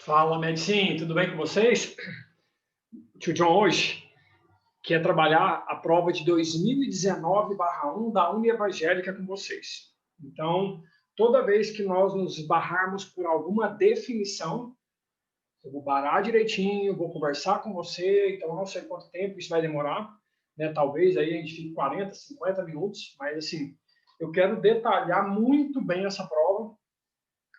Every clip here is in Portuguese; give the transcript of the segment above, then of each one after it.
Fala, Medicine, tudo bem com vocês? O tio John hoje quer trabalhar a prova de 2019/1 da Uni Evangélica com vocês. Então, toda vez que nós nos esbarrarmos por alguma definição, eu vou parar direitinho, vou conversar com você, então não sei quanto tempo isso vai demorar, né? Talvez aí a gente fique 40, 50 minutos, mas assim, eu quero detalhar muito bem essa prova,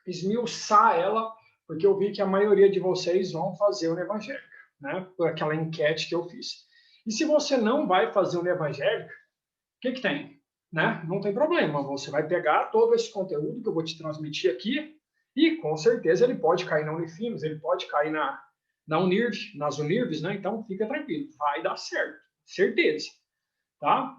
esmiuçar ela, porque eu vi que a maioria de vocês vão fazer o Evangélica, né? Por aquela enquete que eu fiz. E se você não vai fazer o Evangélica, o que tem? Né? Não tem problema, você vai pegar todo esse conteúdo que eu vou te transmitir aqui e, com certeza, ele pode cair na Unifimos, ele pode cair na Unirv, nas Unirvs, né? Então, fica tranquilo, vai dar certo, certeza, tá?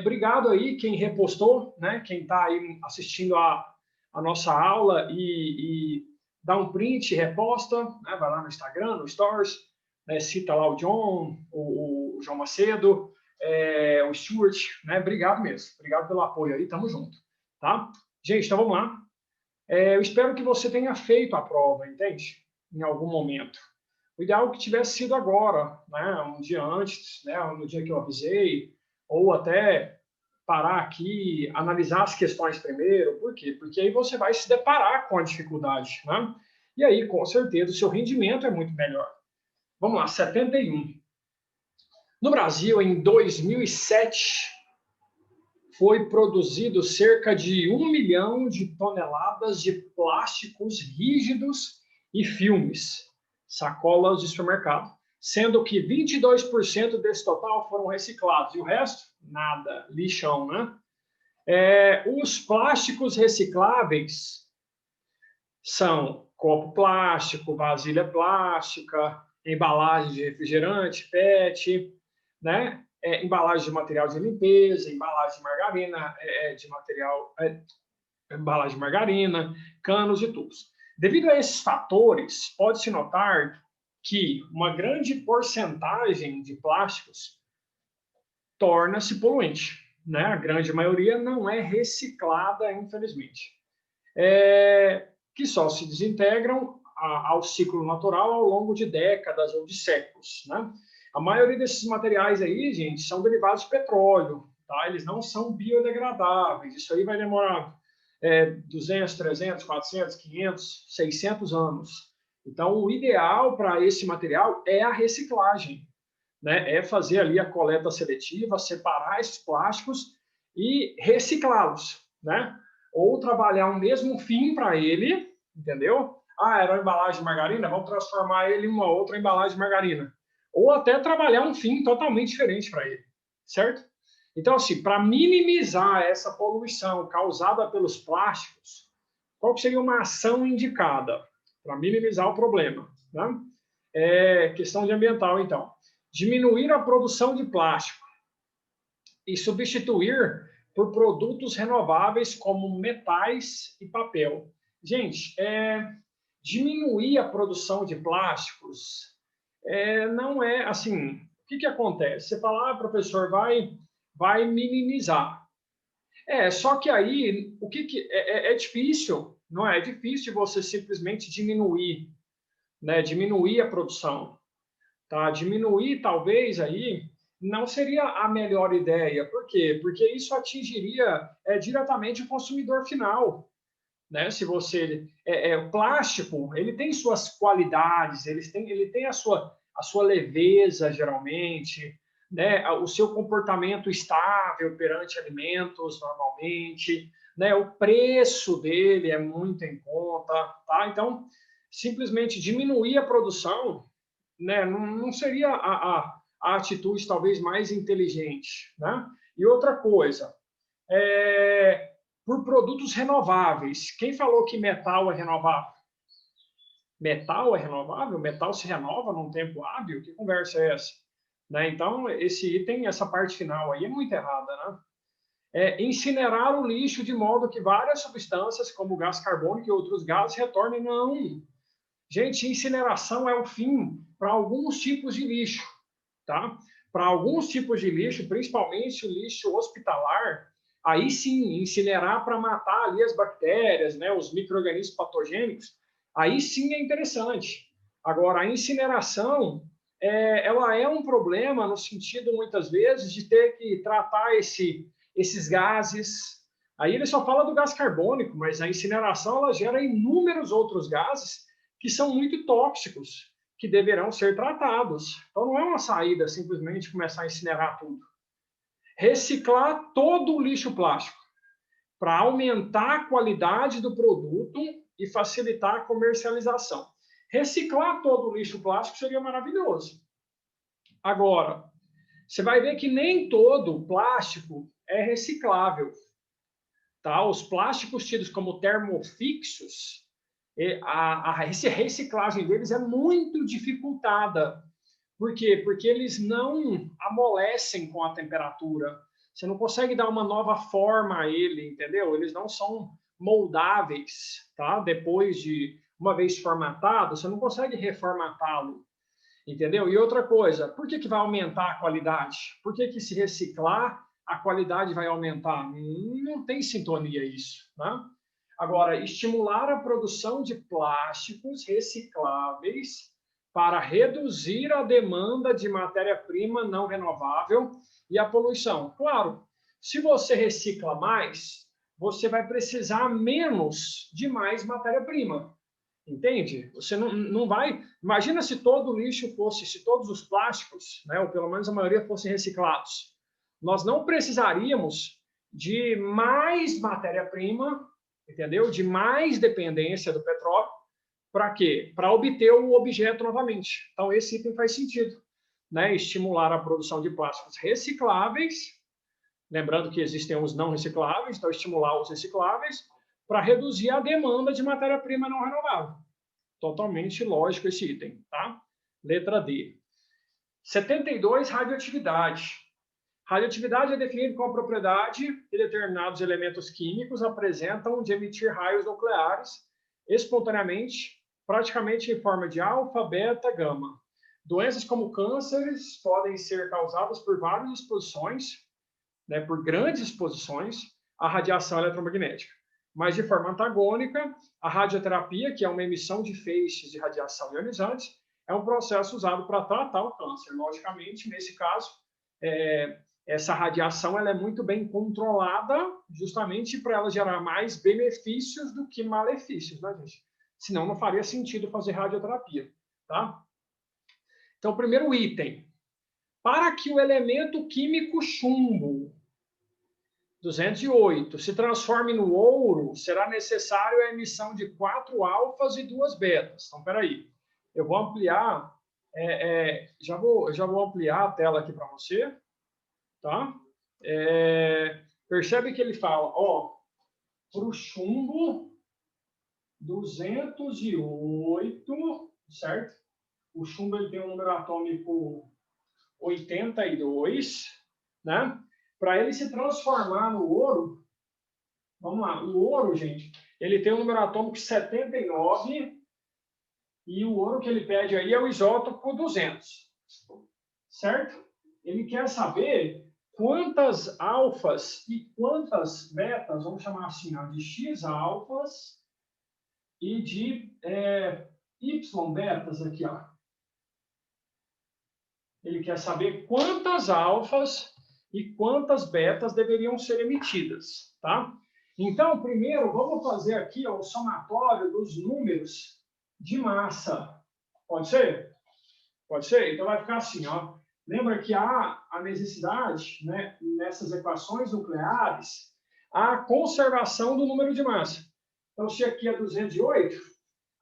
Obrigado aí quem repostou, né? Quem está aí assistindo a nossa aula e dá um print, reposta, né? Vai lá no Instagram, no Stories, né? Cita lá o John, o João Macedo, o Stuart, né? Obrigado mesmo, obrigado pelo apoio aí, tamo junto, tá? Gente, então vamos lá. Eu espero que você tenha feito a prova, entende? Em algum momento. O ideal é que tivesse sido agora, né? Um dia antes, né? No dia que eu avisei, ou até parar aqui, analisar as questões primeiro. Por quê? Porque aí você vai se deparar com a dificuldade, né? E aí, com certeza, o seu rendimento é muito melhor. Vamos lá, 71. No Brasil, em 2007, foi produzido cerca de 1 milhão de toneladas de plásticos rígidos e filmes, sacolas de supermercado, sendo que 22% desse total foram reciclados e o resto, nada, lixão, né? Os plásticos recicláveis são copo plástico, vasilha plástica, embalagem de refrigerante, PET, né? Embalagem de material de limpeza, embalagem de margarina, embalagem de margarina, canos e tubos. Devido a esses fatores, pode-se notar que uma grande porcentagem de plásticos torna-se poluente, né? A grande maioria não é reciclada, infelizmente. Que só se desintegram ao ciclo natural ao longo de décadas ou de séculos, né? A maioria desses materiais aí, gente, são derivados de petróleo, tá? Eles não são biodegradáveis. Isso aí vai demorar 200, 300, 400, 500, 600 anos. Então, o ideal para esse material é a reciclagem, né? É fazer ali a coleta seletiva, separar esses plásticos e reciclá-los, né? Ou trabalhar o mesmo fim para ele, entendeu? Era uma embalagem de margarina, vamos transformar ele em uma outra embalagem de margarina. Ou até trabalhar um fim totalmente diferente para ele, certo? Então, assim, para minimizar essa poluição causada pelos plásticos, qual seria uma ação indicada para minimizar o problema, né? Questão de ambiental, então. Diminuir a produção de plástico e substituir por produtos renováveis como metais e papel. Gente, diminuir a produção de plásticos não é assim. O que acontece? Você fala, professor, vai minimizar. Só que aí, o que é difícil, não é? É difícil você simplesmente diminuir, né? Diminuir a produção, tá? Diminuir talvez aí não seria a melhor ideia. Por quê? Porque isso atingiria diretamente o consumidor final, né? Se você o plástico, ele tem suas qualidades, ele tem a sua leveza geralmente, né? O seu comportamento estável perante alimentos normalmente, né? O preço dele é muito em conta, tá? Então, simplesmente diminuir a produção, né? Não seria a atitude talvez mais inteligente, né? E outra coisa, por produtos renováveis. Quem falou que metal é renovável? Metal é renovável? Metal se renova num tempo hábil? Que conversa é essa? Né? Então, esse item, essa parte final aí é muito errada, né? Incinerar o lixo de modo que várias substâncias, como o gás carbônico e outros gases, retornem. Não. Gente, incineração é o fim para alguns tipos de lixo, tá? Para alguns tipos de lixo, principalmente o lixo hospitalar, aí sim, incinerar para matar ali as bactérias, né, os micro-organismos patogênicos, Aí sim é interessante. Agora, a incineração, ela é um problema no sentido, muitas vezes, de ter que tratar esses gases. Aí ele só fala do gás carbônico, mas a incineração ela gera inúmeros outros gases que são muito tóxicos, que deverão ser tratados. Então, não é uma saída simplesmente começar a incinerar tudo. Reciclar todo o lixo plástico para aumentar a qualidade do produto e facilitar a comercialização. Reciclar todo o lixo plástico seria maravilhoso. Agora, você vai ver que nem todo plástico é reciclável. Tá? Os plásticos tidos como termofixos, a reciclagem deles é muito dificultada. Por quê? Porque eles não amolecem com a temperatura. Você não consegue dar uma nova forma a ele, entendeu? Eles não são moldáveis, tá? Depois de uma vez formatado, você não consegue reformatá-lo, entendeu? E outra coisa, por que vai aumentar a qualidade? Por que se reciclar, a qualidade vai aumentar? Não tem sintonia isso, né? Agora, estimular a produção de plásticos recicláveis para reduzir a demanda de matéria-prima não renovável e a poluição. Claro, se você recicla mais, você vai precisar menos de mais matéria-prima. Entende? Você não vai... Imagina se todo o lixo fosse, se todos os plásticos, né, ou pelo menos a maioria, fossem reciclados. Nós não precisaríamos de mais matéria-prima, entendeu? De mais dependência do petróleo. Para quê? Para obter o objeto novamente. Então, esse item faz sentido, né? Estimular a produção de plásticos recicláveis, lembrando que existem os não recicláveis, então estimular os recicláveis, para reduzir a demanda de matéria-prima não renovável. Totalmente lógico esse item, tá? Letra D. 72, radioatividade. Radioatividade é definida como a propriedade que determinados elementos químicos apresentam de emitir raios nucleares espontaneamente, praticamente em forma de alfa, beta, gama. Doenças como cânceres podem ser causadas por várias exposições, né, por grandes exposições à radiação eletromagnética. Mas, de forma antagônica, a radioterapia, que é uma emissão de feixes de radiação ionizante, é um processo usado para tratar o câncer. Logicamente, nesse caso, essa radiação ela é muito bem controlada, justamente para ela gerar mais benefícios do que malefícios, né, gente? Senão não faria sentido fazer radioterapia, tá? Então, primeiro item. Para que o elemento químico chumbo 208 se transforme no ouro, será necessário a emissão de 4 alfas e 2 betas. Então, espera aí. Eu vou ampliar, já vou ampliar a tela aqui para você, tá? Percebe que ele fala, ó, para o chumbo 208, certo? O chumbo ele tem um número atômico 82, né? Para ele se transformar no ouro, vamos lá, o ouro, gente, ele tem um número atômico 79 e o ouro que ele pede aí é o isótopo 200, certo? Ele quer saber quantas alfas e quantas betas, vamos chamar assim, ó, de X alfas e de Y betas aqui, ó. Ele quer saber quantas alfas e quantas betas deveriam ser emitidas, tá? Então, primeiro, vamos fazer aqui ó, o somatório dos números de massa. Pode ser? Pode ser? Então, vai ficar assim, ó. Lembra que há a necessidade, né, nessas equações nucleares, a conservação do número de massa. Então, se aqui é 208,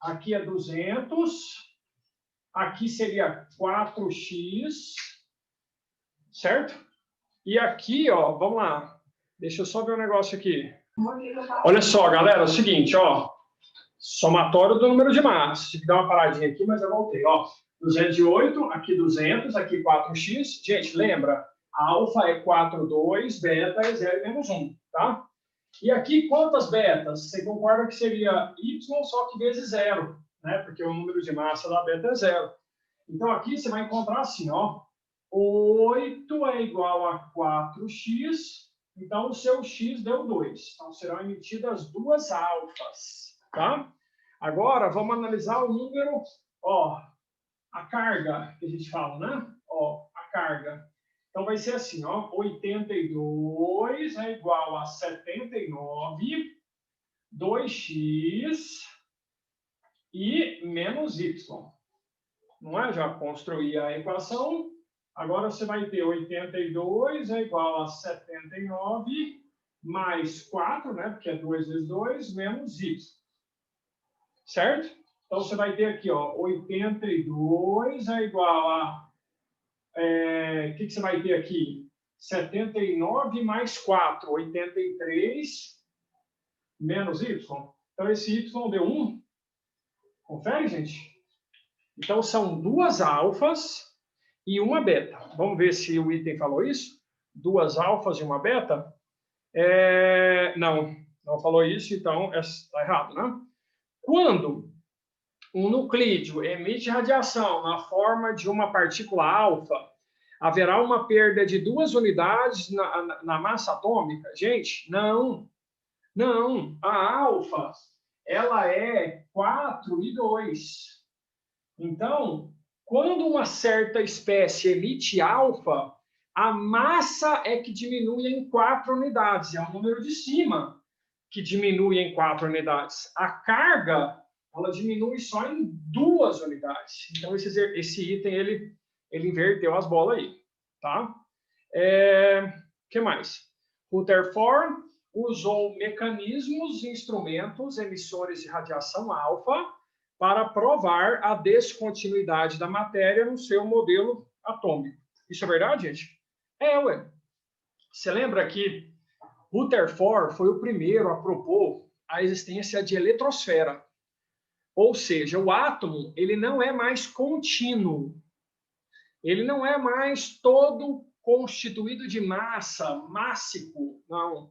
aqui é 200, aqui seria 4x, certo? E aqui, ó, vamos lá. Deixa eu só ver um negócio aqui. Olha só, galera, é o seguinte, ó. Somatório do número de massa. Tive que dar uma paradinha aqui, mas eu voltei, ó. 208, aqui 200, aqui 4x. Gente, lembra? Alfa é 4, 2, beta é 0 menos 1, tá? E aqui, quantas betas? Você concorda que seria y, só que vezes 0, né? Porque o número de massa da beta é 0. Então, aqui você vai encontrar assim, ó. 8 é igual a 4x, então o seu x deu 2. Então, serão emitidas 2 alfas, tá? Agora, vamos analisar o número, ó, a carga que a gente fala, né? Ó, a carga. Então, vai ser assim, ó, 82 é igual a 79, 2x e menos y. Não é? Já construí a equação. Agora você vai ter 82 é igual a 79 mais 4, né? Porque é 2 vezes 2, menos y. Certo? Então, você vai ter aqui, ó, 82 é igual a... o que você vai ter aqui? 79 mais 4, 83 menos y. Então, esse y deu 1. Confere, gente? Então, são duas alfas e uma beta. Vamos ver se o item falou isso? Duas alfas e uma beta? Não falou isso, então está errado, né? Quando um nuclídeo emite radiação na forma de uma partícula alfa, haverá uma perda de 2 unidades na massa atômica? Gente, não. Não. A alfa, ela é 4 e 2. Então, quando uma certa espécie emite alfa, a massa é que diminui em 4 unidades. É o número de cima que diminui em 4 unidades. A carga, ela diminui só em 2 unidades. Então, esse item, ele inverteu as bolas aí. Tá? Que mais? Rutherford usou mecanismos e instrumentos emissores de radiação alfa para provar a descontinuidade da matéria no seu modelo atômico. Isso é verdade, gente? Ué. Você lembra que Rutherford foi o primeiro a propor a existência de eletrosfera. Ou seja, o átomo, ele não é mais contínuo. Ele não é mais todo constituído de massa, mássico, não.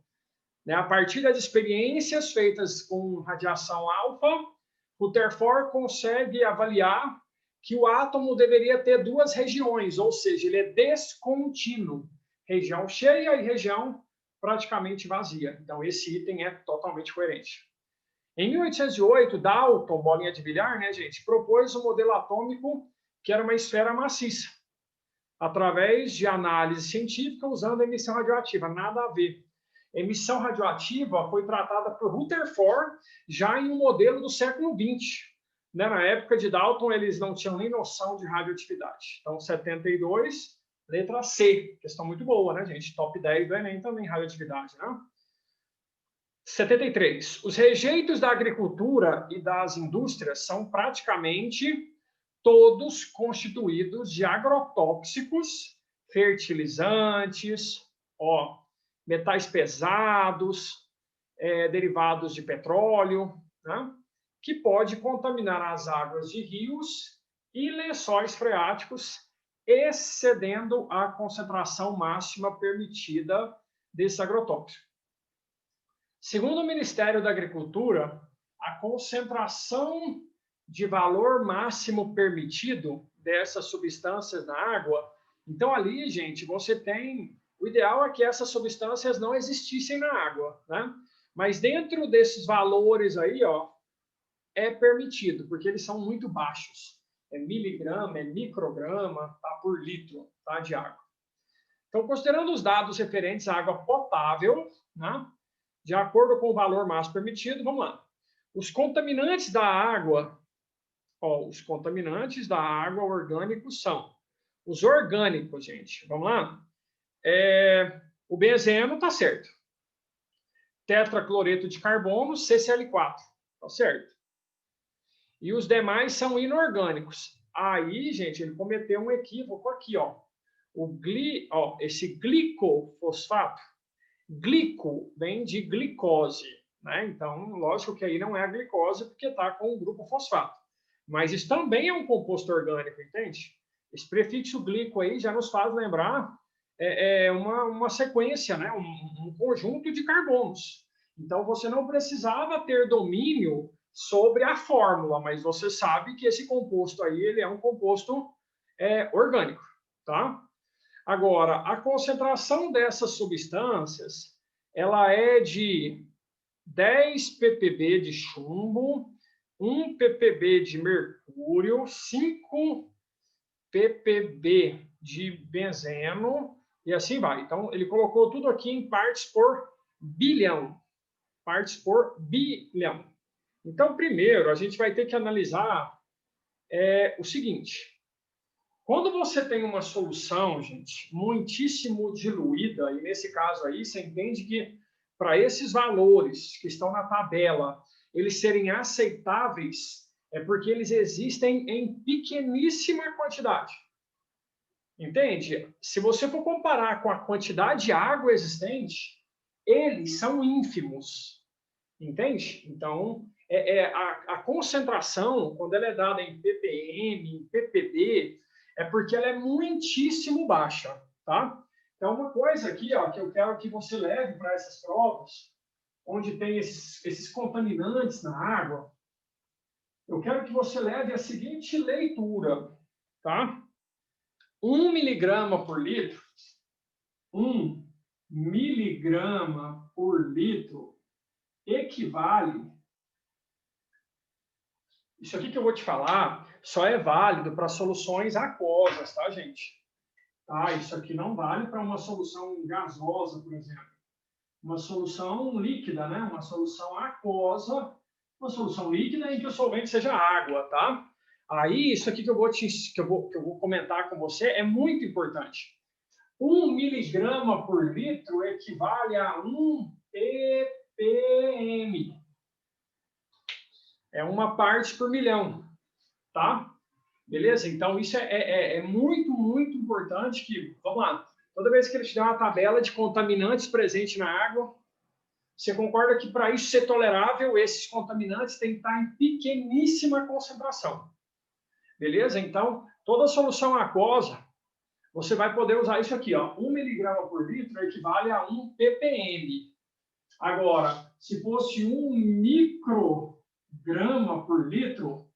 A partir das experiências feitas com radiação alfa, Rutherford consegue avaliar que o átomo deveria ter 2 regiões, ou seja, ele é descontínuo, região cheia e região praticamente vazia. Então, esse item é totalmente coerente. Em 1808, Dalton, bolinha de bilhar, né, gente, propôs um modelo atômico que era uma esfera maciça, através de análise científica usando emissão radioativa. Nada a ver. Emissão radioativa foi tratada por Rutherford já em um modelo do século XX. Né? Na época de Dalton, eles não tinham nem noção de radioatividade. Então, 72, letra C. Questão muito boa, né, gente? Top 10 do Enem também, radioatividade, né? 73. Os rejeitos da agricultura e das indústrias são praticamente todos constituídos de agrotóxicos, fertilizantes, metais pesados, derivados de petróleo, né? Que pode contaminar as águas de rios e lençóis freáticos, excedendo a concentração máxima permitida desse agrotóxico. Segundo o Ministério da Agricultura, a concentração de valor máximo permitido dessas substâncias na água, então ali, gente, você tem... O ideal é que essas substâncias não existissem na água, né? Mas dentro desses valores aí, é permitido, porque eles são muito baixos. É miligrama, é micrograma, tá, por litro, tá, de água. Então, considerando os dados referentes à água potável, né, de acordo com o valor máximo permitido, vamos lá. Os contaminantes da água, os contaminantes da água orgânicos são os orgânicos, gente. Vamos lá? O benzeno está certo. Tetracloreto de carbono, CCl4. Está certo. E os demais são inorgânicos. Aí, gente, ele cometeu um equívoco aqui, esse glicofosfato. Glico vem de glicose, né? Então, lógico que aí não é a glicose, porque está com o grupo fosfato. Mas isso também é um composto orgânico, entende? Esse prefixo glico aí já nos faz lembrar uma sequência, né? Um conjunto de carbonos. Então, você não precisava ter domínio sobre a fórmula, mas você sabe que esse composto aí ele é um composto orgânico, tá? Agora, a concentração dessas substâncias, ela é de 10 ppb de chumbo, 1 ppb de mercúrio, 5 ppb de benzeno, e assim vai. Então, ele colocou tudo aqui em partes por bilhão. Partes por bilhão. Então, primeiro, a gente vai ter que analisar o seguinte. Quando você tem uma solução, gente, muitíssimo diluída, e nesse caso aí, você entende que para esses valores que estão na tabela, eles serem aceitáveis, é porque eles existem em pequeníssima quantidade. Entende? Se você for comparar com a quantidade de água existente, eles são ínfimos. Entende? Então, a concentração, quando ela é dada em ppm, em ppb, é porque ela é muitíssimo baixa, tá? Então, uma coisa aqui, ó, que eu quero que você leve para essas provas, onde tem esses contaminantes na água, eu quero que você leve a seguinte leitura, tá? 1 miligrama por litro, 1 miligrama por litro equivale. Isso aqui que eu vou te falar só é válido para soluções aquosas, tá, gente? Tá, isso aqui não vale para uma solução gasosa, por exemplo. Uma solução líquida, né? Uma solução aquosa, uma solução líquida em que o solvente seja água, tá? Aí, isso aqui que eu vou comentar com você é muito importante. 1 miligrama por litro equivale a 1 ppm. É uma parte por milhão, tá? Beleza? Então, isso é muito, muito importante que, vamos lá, toda vez que ele te dá uma tabela de contaminantes presentes na água, você concorda que para isso ser tolerável, esses contaminantes têm que estar em pequeníssima concentração. Beleza? Então, toda solução aquosa, você vai poder usar isso aqui, ó, 1 miligrama por litro equivale a 1 ppm. Agora, se fosse 1 micrograma por litro,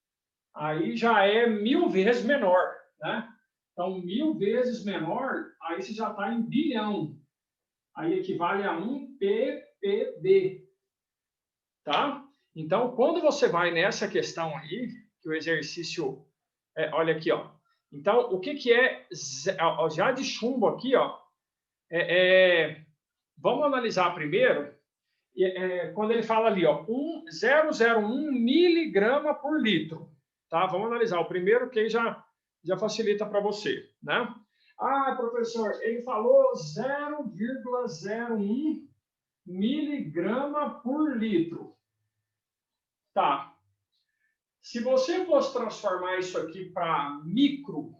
aí já é 1000 vezes menor, né? Então, 1000 vezes menor, aí você já está em bilhão. Aí equivale a 1 ppb, tá? Então, quando você vai nessa questão aí, que o exercício, olha aqui, ó. Então, o que é, já de chumbo aqui, ó, vamos analisar primeiro, quando ele fala ali, ó, 0,01 miligrama por litro. Tá? Vamos analisar o primeiro, que aí já facilita para você. Né? Ah, professor, ele falou 0,01 miligrama por litro. Tá. Se você fosse transformar isso aqui para micro,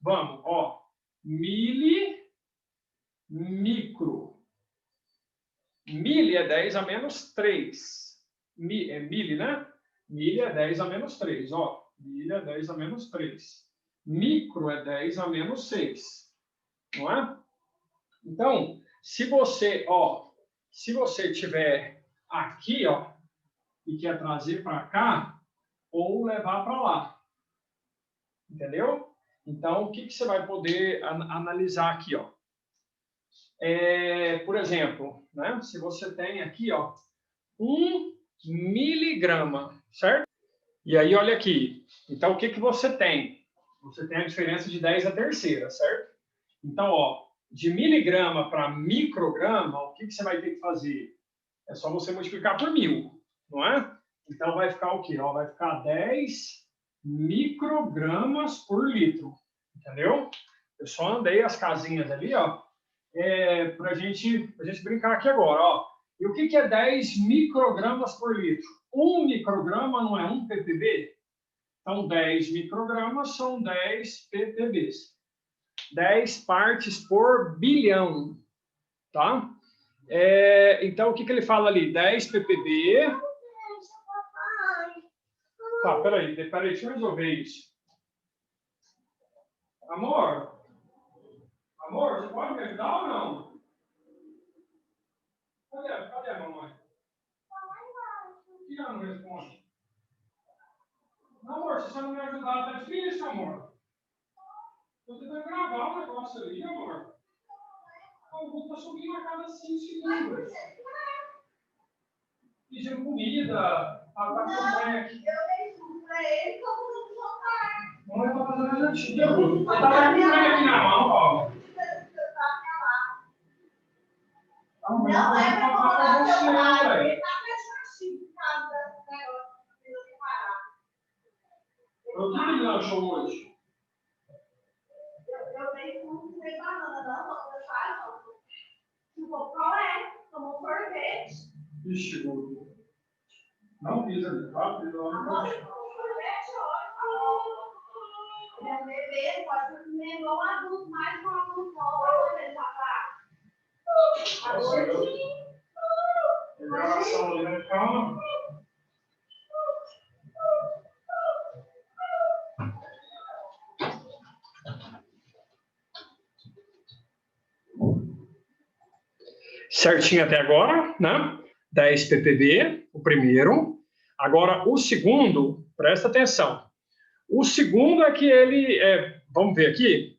vamos, ó, micro. Mili é 10 a menos 3. Mili, né? Mili é 10 a menos 3. Ó, mili é 10 a menos 3. Micro é 10 a menos 6. Não é? Então, se você tiver aqui, ó, e quer trazer para cá, ou levar para lá. Entendeu? Então, o que você vai poder analisar aqui, ó? Por exemplo, né? Se você tem aqui, ó, 1 miligrama, certo? E aí, olha aqui. Então, o que você tem? Você tem a diferença de 10 a terceira, certo? Então, ó, de miligrama para micrograma, o que você vai ter que fazer? É só você multiplicar por 1000, não é? Então, vai ficar o quê? Ó, vai ficar 10 microgramas por litro, entendeu? Eu só andei as casinhas ali, ó, para a gente brincar aqui agora, ó. E o que é 10 microgramas por litro? 1 micrograma não é 1 ppb? Então, 10 microgramas são 10 ppbs. 10 partes por bilhão, tá? Então, o que ele fala ali? 10 ppb. Tá, peraí, deixa eu resolver isso. Amor, você pode me ajudar ou não? Cadê a mamãe? Por que ela não responde? Não, amor, se você não me ajudar, tá difícil, amor. Você vai gravar o negócio ali, amor. O Guto tá subindo a cada 5 segundos. Pedindo comida, Ela tá com banho aqui. Eu dei tudo pra ele, como não soltar. Não é pra fazer nada antigo. Ela tá com banho aqui na mão, ó. Não é pra colocar o celular. Ele tá fechadinho por causa do negócio que precisa separar. O que ele lanchou hoje? Eu dei tudo sem banana, não vou deixar, não. Se for qual é? Tomou sorvete. Ixi, gordo. Não pisa ali, tá? Pisa lá no sorvete, ótimo. Ele é bebê, pode comer igual um adulto, mais com um adulto, não. Ele tá pra... Nossa, eu ação ali na cama. Certinho até agora, né? 10 ppb, o primeiro. Agora, o segundo, presta atenção. O segundo é que ele, vamos ver aqui,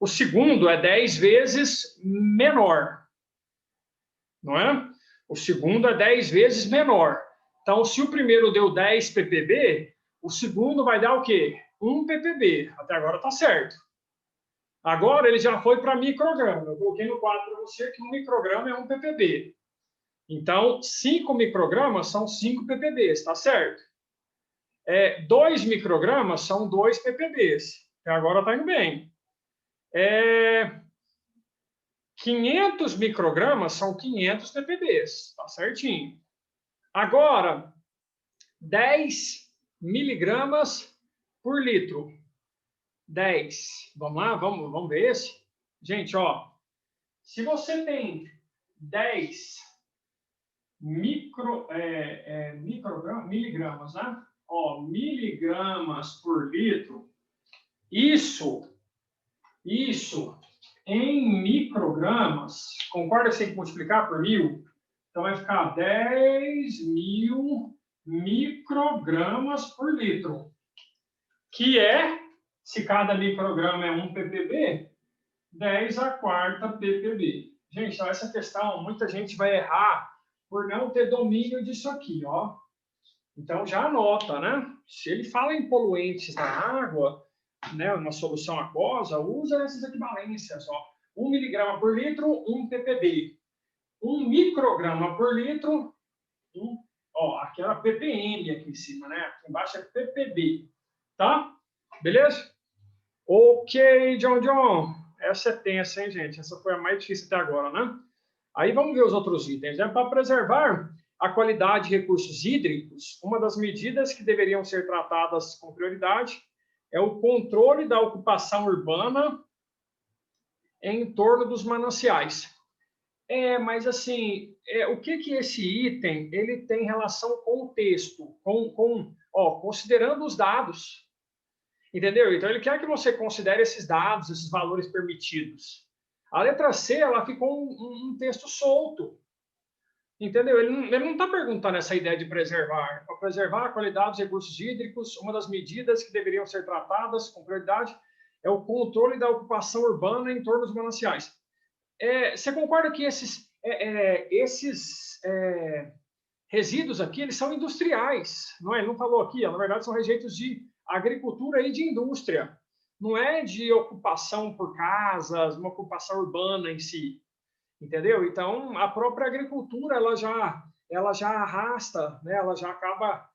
o segundo é 10 vezes menor, não é? O segundo é 10 vezes menor. Então, se o primeiro deu 10 ppb, o segundo vai dar o quê? 1 ppb. Até agora está certo. Agora ele já foi para micrograma. Eu coloquei no quadro para você que 1 micrograma é 1 ppb. Então, 5 microgramas são 5 ppb, está certo? 2 microgramas são 2 ppbs. Até agora está indo bem. 500 microgramas são 500 ppbs. Está certinho. Agora, 10 miligramas por litro. 10. Vamos lá? Vamos ver esse? Gente, ó. Se você tem 10 miligramas, né? Ó, miligramas por litro. Isso em microgramas, concorda se tem que multiplicar por 1000? Então vai ficar 10.000 microgramas por litro. Que é, se cada micrograma é 1 ppb, 10 a quarta ppb. Gente, então essa questão, muita gente vai errar por não ter domínio disso aqui, ó. Então já anota, né? Se ele fala em poluentes na água, né, uma solução aquosa, usa essas equivalências, ó. 1 miligrama por litro, 1 ppb. 1 micrograma por litro, ó, aqui era ppm aqui em cima, né? Aqui embaixo é ppb, tá? Beleza? Ok, John. Essa é tensa, hein, gente? Essa foi a mais difícil até agora, né? Aí vamos ver os outros itens. Para preservar a qualidade de recursos hídricos, uma das medidas que deveriam ser tratadas com prioridade é o controle da ocupação urbana em torno dos mananciais. Mas assim, o que esse item ele tem relação com o texto, considerando os dados, entendeu? Então ele quer que você considere esses dados, esses valores permitidos. A letra C, ela ficou um texto solto, entendeu? Ele não está perguntando essa ideia de preservar. Para preservar a qualidade dos recursos hídricos, uma das medidas que deveriam ser tratadas com prioridade é o controle da ocupação urbana em torno dos mananciais. Você concorda que esses resíduos aqui, eles são industriais, não é? Ele não falou aqui, na verdade são rejeitos de agricultura e de indústria, não é de ocupação por casas, uma ocupação urbana em si, entendeu? Então, a própria agricultura, ela já arrasta, né? Ela já acaba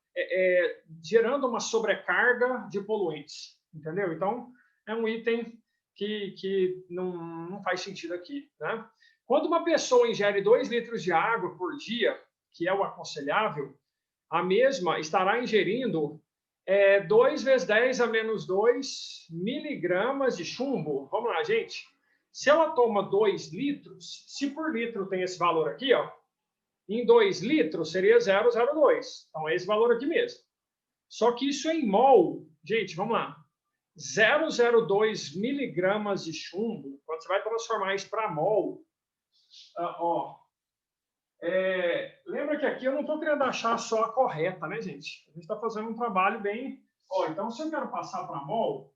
gerando uma sobrecarga de poluentes, entendeu? Então, é um item que não faz sentido aqui, né? Quando uma pessoa ingere 2 litros de água por dia, que é o aconselhável, a mesma estará ingerindo 2 vezes 10 a menos 2 miligramas de chumbo. Vamos lá, gente. Se ela toma 2 litros, se por litro tem esse valor aqui, ó, em 2 litros seria 0,02. Então, é esse valor aqui mesmo. Só que isso é em mol. Gente, vamos lá. 0,02 miligramas de chumbo, quando você vai transformar isso para mol, lembra que aqui eu não estou querendo achar só a correta, né, gente? A gente está fazendo um trabalho bem... então, se eu quero passar para mol,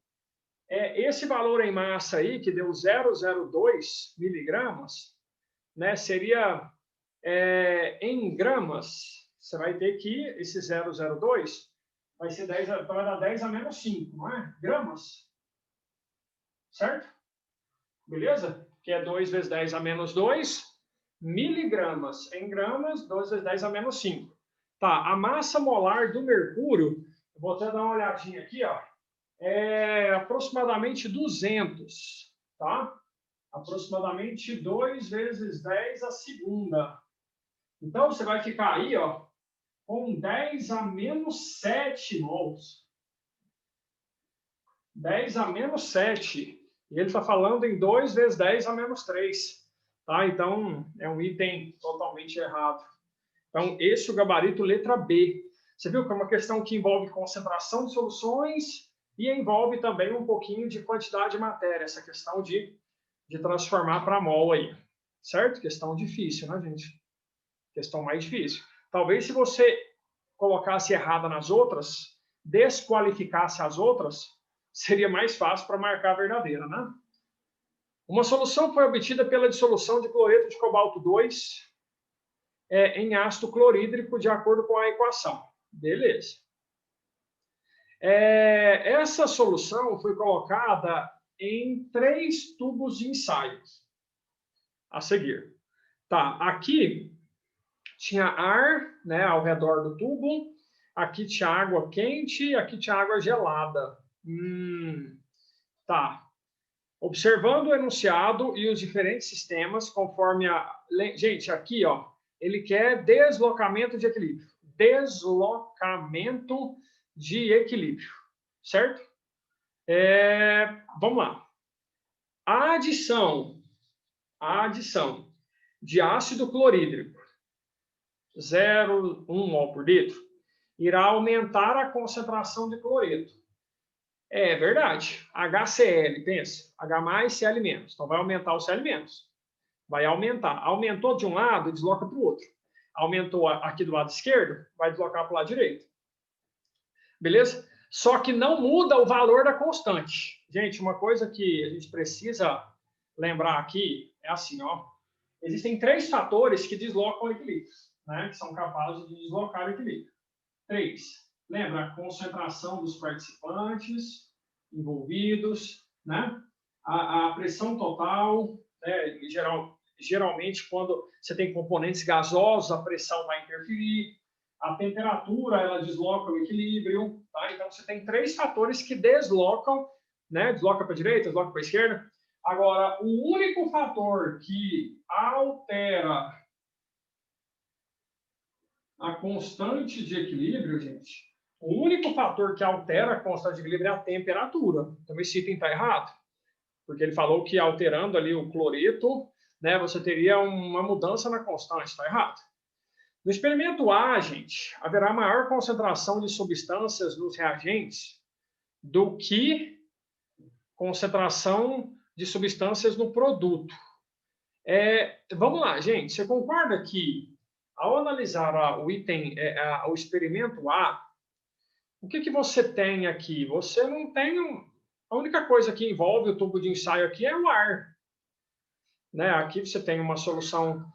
esse valor em massa aí, que deu 0,02 miligramas, né, seria em gramas, você vai ter que, esse 0,02 vai ser 10, vai dar 10 a menos 5, não é? Gramas. Certo? Beleza? Que é 2 vezes 10 a menos 2 miligramas em gramas, 2 vezes 10 a menos 5. Tá, a massa molar do mercúrio, eu vou até dar uma olhadinha aqui, ó, é aproximadamente 200, tá? Aproximadamente 2 vezes 10 a segunda. Então, você vai ficar aí, ó, com 10 a menos 7 mols. 10 a menos 7. E ele está falando em 2 vezes 10 a menos 3. Tá? Então, é um item totalmente errado. Então, esse é o gabarito letra B. Você viu que é uma questão que envolve concentração de soluções e envolve também um pouquinho de quantidade de matéria, essa questão de transformar para mol aí. Certo? Questão difícil, né, gente? Questão mais difícil. Talvez se você colocasse errada nas outras, desqualificasse as outras, seria mais fácil para marcar a verdadeira, né? Uma solução foi obtida pela dissolução de cloreto de cobalto 2 em ácido clorídrico, de acordo com a equação. Beleza. Essa solução foi colocada em 3 tubos de ensaio. A seguir. Tá, aqui tinha ar, né, ao redor do tubo. Aqui tinha água quente, aqui tinha água gelada. Tá. Observando o enunciado e os diferentes sistemas, conforme a... Gente, aqui, ó, ele quer deslocamento de equilíbrio. Deslocamento de equilíbrio, certo? Vamos lá. A adição de ácido clorídrico, 0,1 mol por litro, irá aumentar a concentração de cloreto. É verdade. HCl, pensa. H mais Cl menos. Então, vai aumentar o Cl menos. Vai aumentar. Aumentou de um lado, desloca para o outro. Aumentou aqui do lado esquerdo, vai deslocar para o lado direito. Beleza? Só que não muda o valor da constante. Gente, uma coisa que a gente precisa lembrar aqui é assim, ó. Existem 3 fatores que deslocam o equilíbrio, né? Que são capazes de deslocar o equilíbrio. 3. Lembra a concentração dos participantes envolvidos, né? A pressão total, né? Geralmente, quando você tem componentes gasosos, a pressão vai interferir. A temperatura, ela desloca o equilíbrio, tá? Então, você tem 3 fatores que deslocam, né? Desloca para a direita, desloca para a esquerda. Agora, o único fator que altera a constante de equilíbrio, gente, o único fator que altera a constante de equilíbrio é a temperatura. Então, esse item está errado, porque ele falou que alterando ali o cloreto, né, você teria uma mudança na constante, está errado. No experimento A, gente, haverá maior concentração de substâncias nos reagentes do que concentração de substâncias no produto. Vamos lá, gente, você concorda que ao analisar o item, o experimento A, o que você tem aqui? Você não tem... A única coisa que envolve o tubo de ensaio aqui é o ar. Né? Aqui você tem uma solução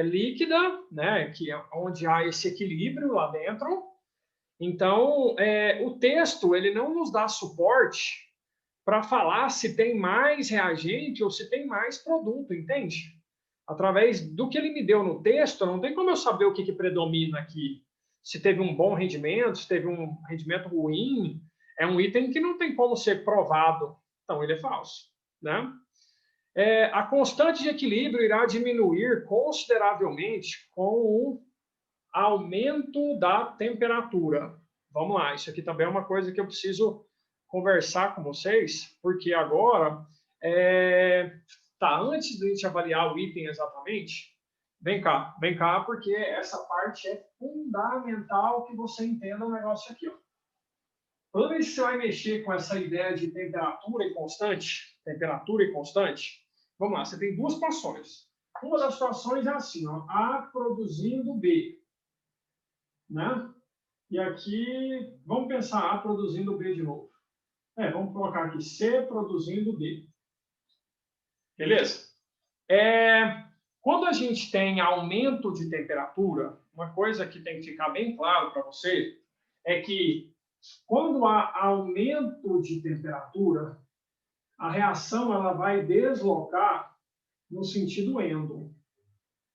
líquida, né? Onde há esse equilíbrio lá dentro. Então, o texto ele não nos dá suporte para falar se tem mais reagente ou se tem mais produto, entende? Através do que ele me deu no texto, não tem como eu saber o que predomina aqui. Se teve um bom rendimento, se teve um rendimento ruim, é um item que não tem como ser provado. Então, ele é falso, né? A constante de equilíbrio irá diminuir consideravelmente com o aumento da temperatura. Vamos lá, isso aqui também é uma coisa que eu preciso conversar com vocês, porque agora, antes de a gente avaliar o item exatamente, vem cá, porque essa parte é fundamental que você entenda o negócio aqui, ó. Toda vez que você vai mexer com essa ideia de temperatura e constante, vamos lá, você tem 2 situações. Uma das situações é assim, ó, A produzindo B, né? E aqui, vamos pensar A produzindo B de novo. Vamos colocar aqui C produzindo B. Beleza? Quando a gente tem aumento de temperatura, uma coisa que tem que ficar bem claro para você é que quando há aumento de temperatura, a reação ela vai deslocar no sentido endo,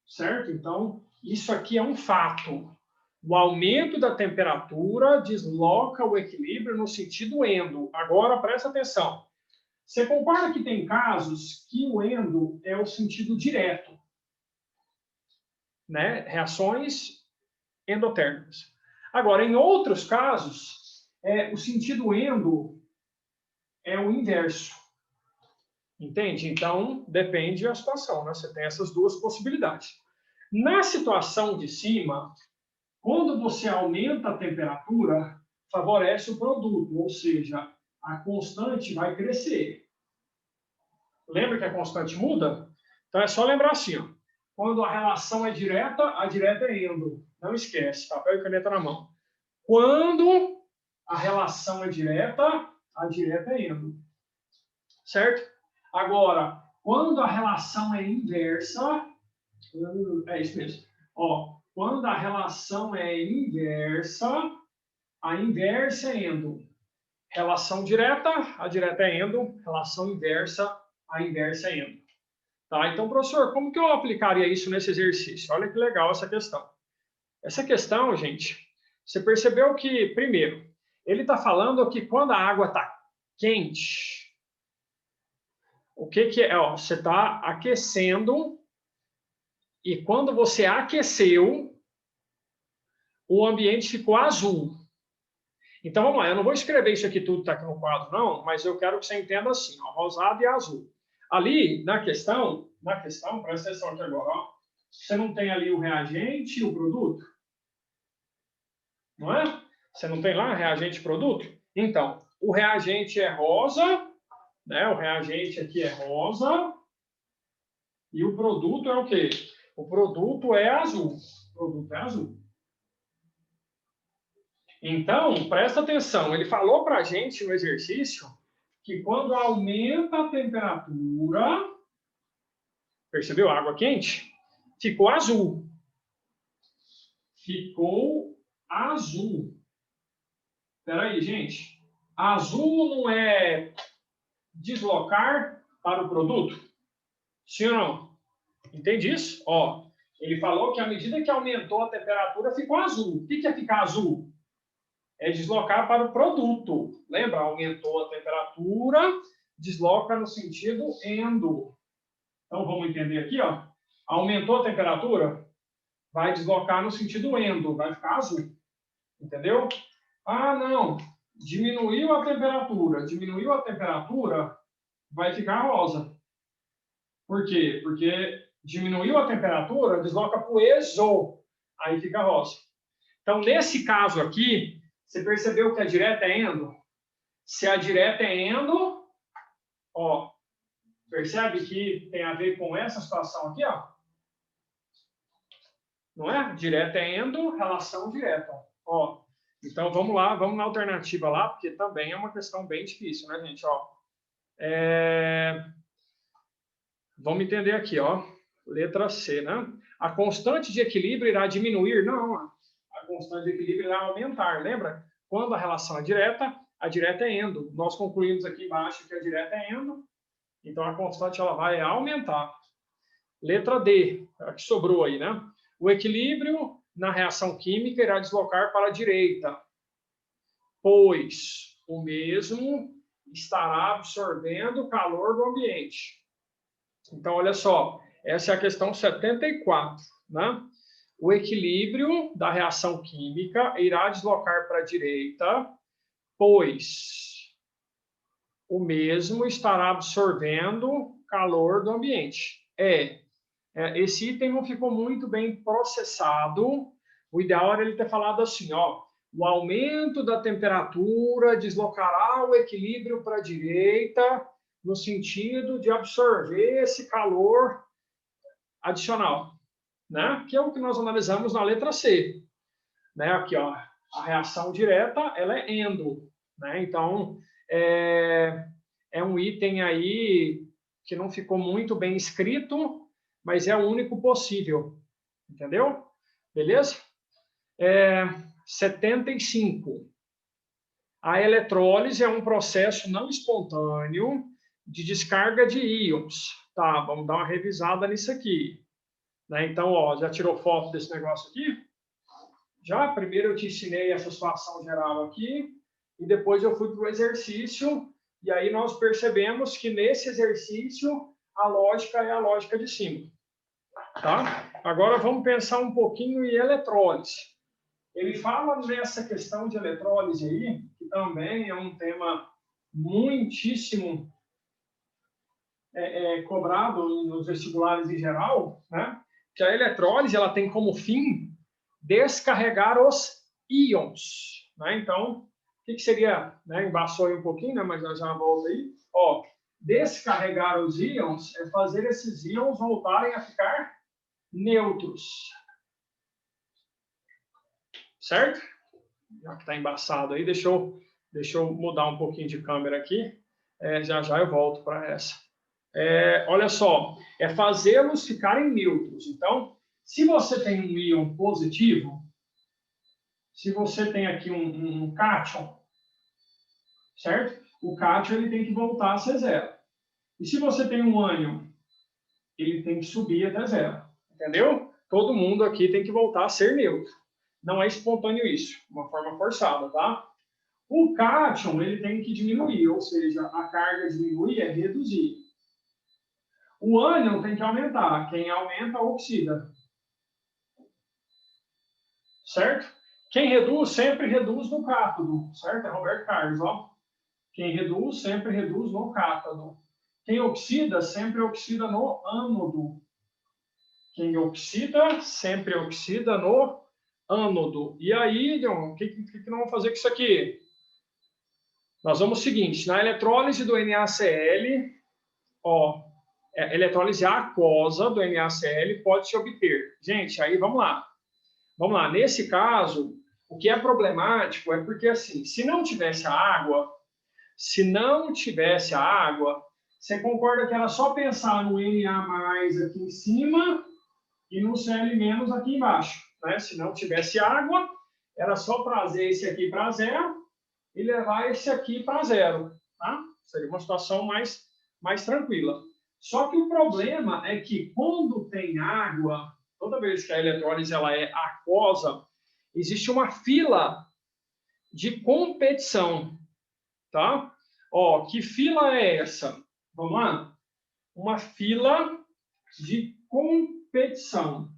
certo? Então, isso aqui é um fato. O aumento da temperatura desloca o equilíbrio no sentido endo. Agora, presta atenção. Você compara que tem casos que o endo é o sentido direto, né? Reações endotérmicas. Agora, em outros casos, o sentido endo é o inverso. Entende? Então, depende da situação, né? Você tem essas duas possibilidades. Na situação de cima, quando você aumenta a temperatura, favorece o produto, ou seja, a constante vai crescer. Lembra que a constante muda? Então é só lembrar assim, ó. Quando a relação é direta, a direta é endo. Não esquece, papel e caneta na mão. Quando a relação é direta, a direta é endo. Certo? Agora, quando a relação é inversa, é isso mesmo. Ó, quando a relação é inversa, a inversa é endo. Relação direta, a direta é endo. Relação inversa, a inversa é endo. Tá? Então, professor, como que eu aplicaria isso nesse exercício? Olha que legal essa questão. Essa questão, gente, você percebeu que, primeiro, ele está falando que quando a água está quente, o que é? Ó, você está aquecendo e quando você aqueceu, o ambiente ficou azul. Então, vamos lá, eu não vou escrever isso aqui tudo que está aqui no quadro, não, mas eu quero que você entenda assim, ó, rosado e azul. Ali, na questão, presta atenção aqui agora, ó, você não tem ali o reagente e o produto? Não é? Você não tem lá reagente e produto? Então, o reagente é rosa, né? O reagente aqui é rosa, e o produto é o quê? O produto é azul. O produto é azul. Então, presta atenção, ele falou para a gente no exercício que quando aumenta a temperatura, percebeu? Água quente, ficou azul. Ficou azul. Espera aí, gente. Azul não é deslocar para o produto? Sim ou não? Entende isso? Ó, ele falou que à medida que aumentou a temperatura, ficou azul. O que é ficar azul? É deslocar para o produto. Lembra? Aumentou a temperatura, desloca no sentido endo. Então, vamos entender aqui, ó. Aumentou a temperatura, vai deslocar no sentido endo, vai ficar azul. Entendeu? Ah, não. Diminuiu a temperatura, vai ficar rosa. Por quê? Porque diminuiu a temperatura, desloca para o exo, aí fica rosa. Então, nesse caso aqui, você percebeu que a direta é endo? Se a direta é endo, ó, percebe que tem a ver com essa situação aqui, ó? Não é? Direta é endo, relação direta. Ó, então, vamos lá, vamos na alternativa lá, porque também é uma questão bem difícil, né, gente? Ó, vamos entender aqui, ó. Letra C, né? A constante de equilíbrio irá diminuir? Não, a constante de equilíbrio irá aumentar. Lembra? Quando a relação é direta, a direta é endo. Nós concluímos aqui embaixo que a direta é endo, então a constante ela vai aumentar. Letra D, a que sobrou aí, né? O equilíbrio na reação química irá deslocar para a direita, pois o mesmo estará absorvendo o calor do ambiente. Então, olha só, essa é a questão 74, né? O equilíbrio da reação química irá deslocar para a direita, pois o mesmo estará absorvendo calor do ambiente. Esse item não ficou muito bem processado. O ideal era ele ter falado assim, ó, o aumento da temperatura deslocará o equilíbrio para a direita, no sentido de absorver esse calor adicional, né? Que é o que nós analisamos na letra C, né? Aqui, ó, a reação direta, ela é endo, né? Então, é um item aí que não ficou muito bem escrito, mas é o único possível, entendeu? Beleza? 75. A eletrólise é um processo não espontâneo de descarga de íons. Tá, vamos dar uma revisada nisso aqui. Né? Então, ó, já tirou foto desse negócio aqui? Já, primeiro eu te ensinei essa situação geral aqui, e depois eu fui para o exercício, e aí nós percebemos que nesse exercício a lógica é a lógica de cima. Tá? Agora vamos pensar um pouquinho em eletrólise. Ele fala nessa questão de eletrólise aí, que também é um tema muitíssimo cobrado nos vestibulares em geral, né? Que a eletrólise ela tem como fim descarregar os íons. Né? Então, o que seria? Né? Embaçou aí um pouquinho, né? Mas já volto aí. Ó, descarregar os íons é fazer esses íons voltarem a ficar neutros. Certo? Já que está embaçado aí, deixa eu mudar um pouquinho de câmera aqui. Já eu volto para essa. Olha só, é fazê-los ficarem neutros. Então, se você tem um íon positivo, se você tem aqui um cátion, certo? O cátion ele tem que voltar a ser zero. E se você tem um ânion, ele tem que subir até zero. Entendeu? Todo mundo aqui tem que voltar a ser neutro. Não é espontâneo isso, uma forma forçada, tá? O cátion ele tem que diminuir, ou seja, a carga diminuir é reduzir. O ânion tem que aumentar. Quem aumenta, oxida. Certo? Quem reduz, sempre reduz no cátodo. Certo? É Roberto Carlos, ó. Quem reduz, sempre reduz no cátodo. Quem oxida, sempre oxida no ânodo. Quem oxida, sempre oxida no ânodo. E aí, John, o que nós vamos fazer com isso aqui? Nós vamos o seguinte, na eletrólise do NaCl, ó, eletrólise aquosa do NaCl pode-se obter. Gente, aí vamos lá. Vamos lá, nesse caso, o que é problemático é porque, assim, se não tivesse a água, você concorda que era só pensar no Na+ aqui em cima e no Cl- aqui embaixo, né? Se não tivesse água, era só trazer esse aqui para zero e levar esse aqui para zero, tá? Seria uma situação mais tranquila. Só que o problema é que quando tem água, toda vez que a eletrólise ela é aquosa, existe uma fila de competição, tá? Ó, que fila é essa? Vamos lá? Uma fila de competição.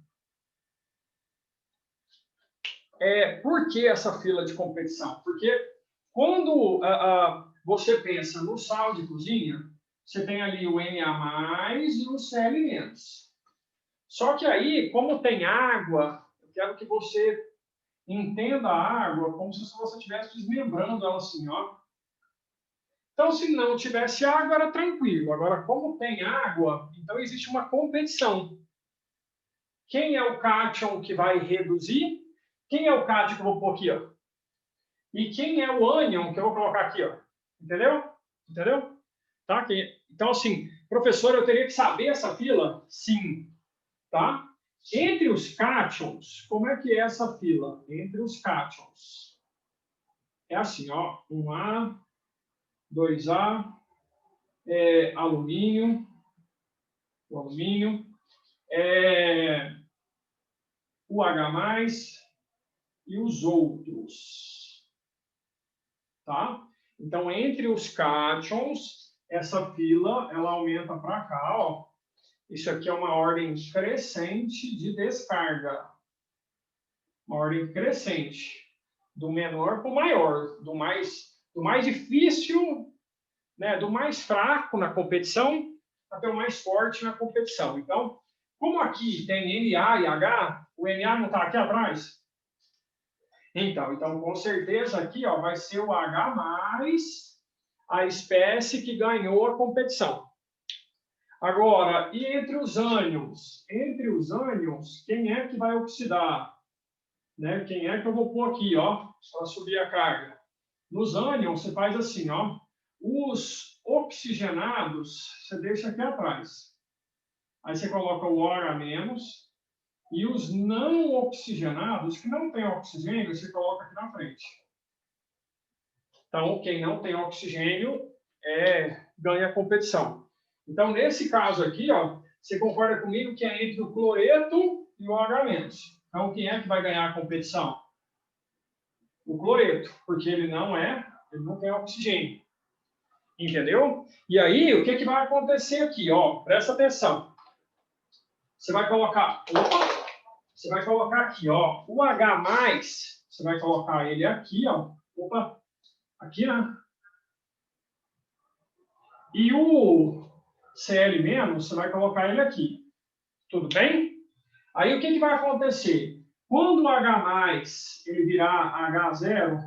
Por que essa fila de competição? Porque quando você pensa no sal de cozinha, você tem ali o Na+ e o Cl-. Só que aí, como tem água, eu quero que você entenda a água como se você estivesse desmembrando ela assim, ó. Então, se não tivesse água, era tranquilo. Agora, como tem água, então existe uma competição. Quem é o cátion que vai reduzir? Quem é o cátion que eu vou pôr aqui, ó? E quem é o ânion que eu vou colocar aqui, ó? Entendeu? Entendeu? Tá? Então, assim, professor, eu teria que saber essa fila? Sim. Tá? Entre os cátions, como é que é essa fila? Entre os cátions. É assim, ó. 1A, 2A, alumínio, o alumínio, o H+, e os outros. Tá? Então, entre os cátions, essa fila, ela aumenta para cá, ó. Isso aqui é uma ordem crescente de descarga. Uma ordem crescente. Do menor para o maior. Do mais difícil, né, do mais fraco na competição até o mais forte na competição. Então, como aqui tem Na e H, o Na não está aqui atrás? Então, com certeza aqui ó, vai ser o H+, a espécie que ganhou a competição. Agora, e entre os ânions? Entre os ânions, quem é que vai oxidar? Né? Quem é que eu vou pôr aqui, ó, para subir a carga? Nos ânions, você faz assim, ó. Os oxigenados, você deixa aqui atrás. Aí você coloca o OH- E os não oxigenados, que não têm oxigênio, você coloca aqui na frente. Então, quem não tem oxigênio ganha a competição. Então, nesse caso aqui, ó, você concorda comigo que é entre o cloreto e o H-. Então, quem é que vai ganhar a competição? O cloreto, porque ele não tem oxigênio. Entendeu? E aí, o que vai acontecer aqui? Ó, presta atenção. Você vai colocar aqui, ó, o H+, você vai colocar ele aqui, ó. Opa, aqui, né? E o Cl-, você vai colocar ele aqui. Tudo bem? Aí o que vai acontecer? Quando o H+, ele virar H0,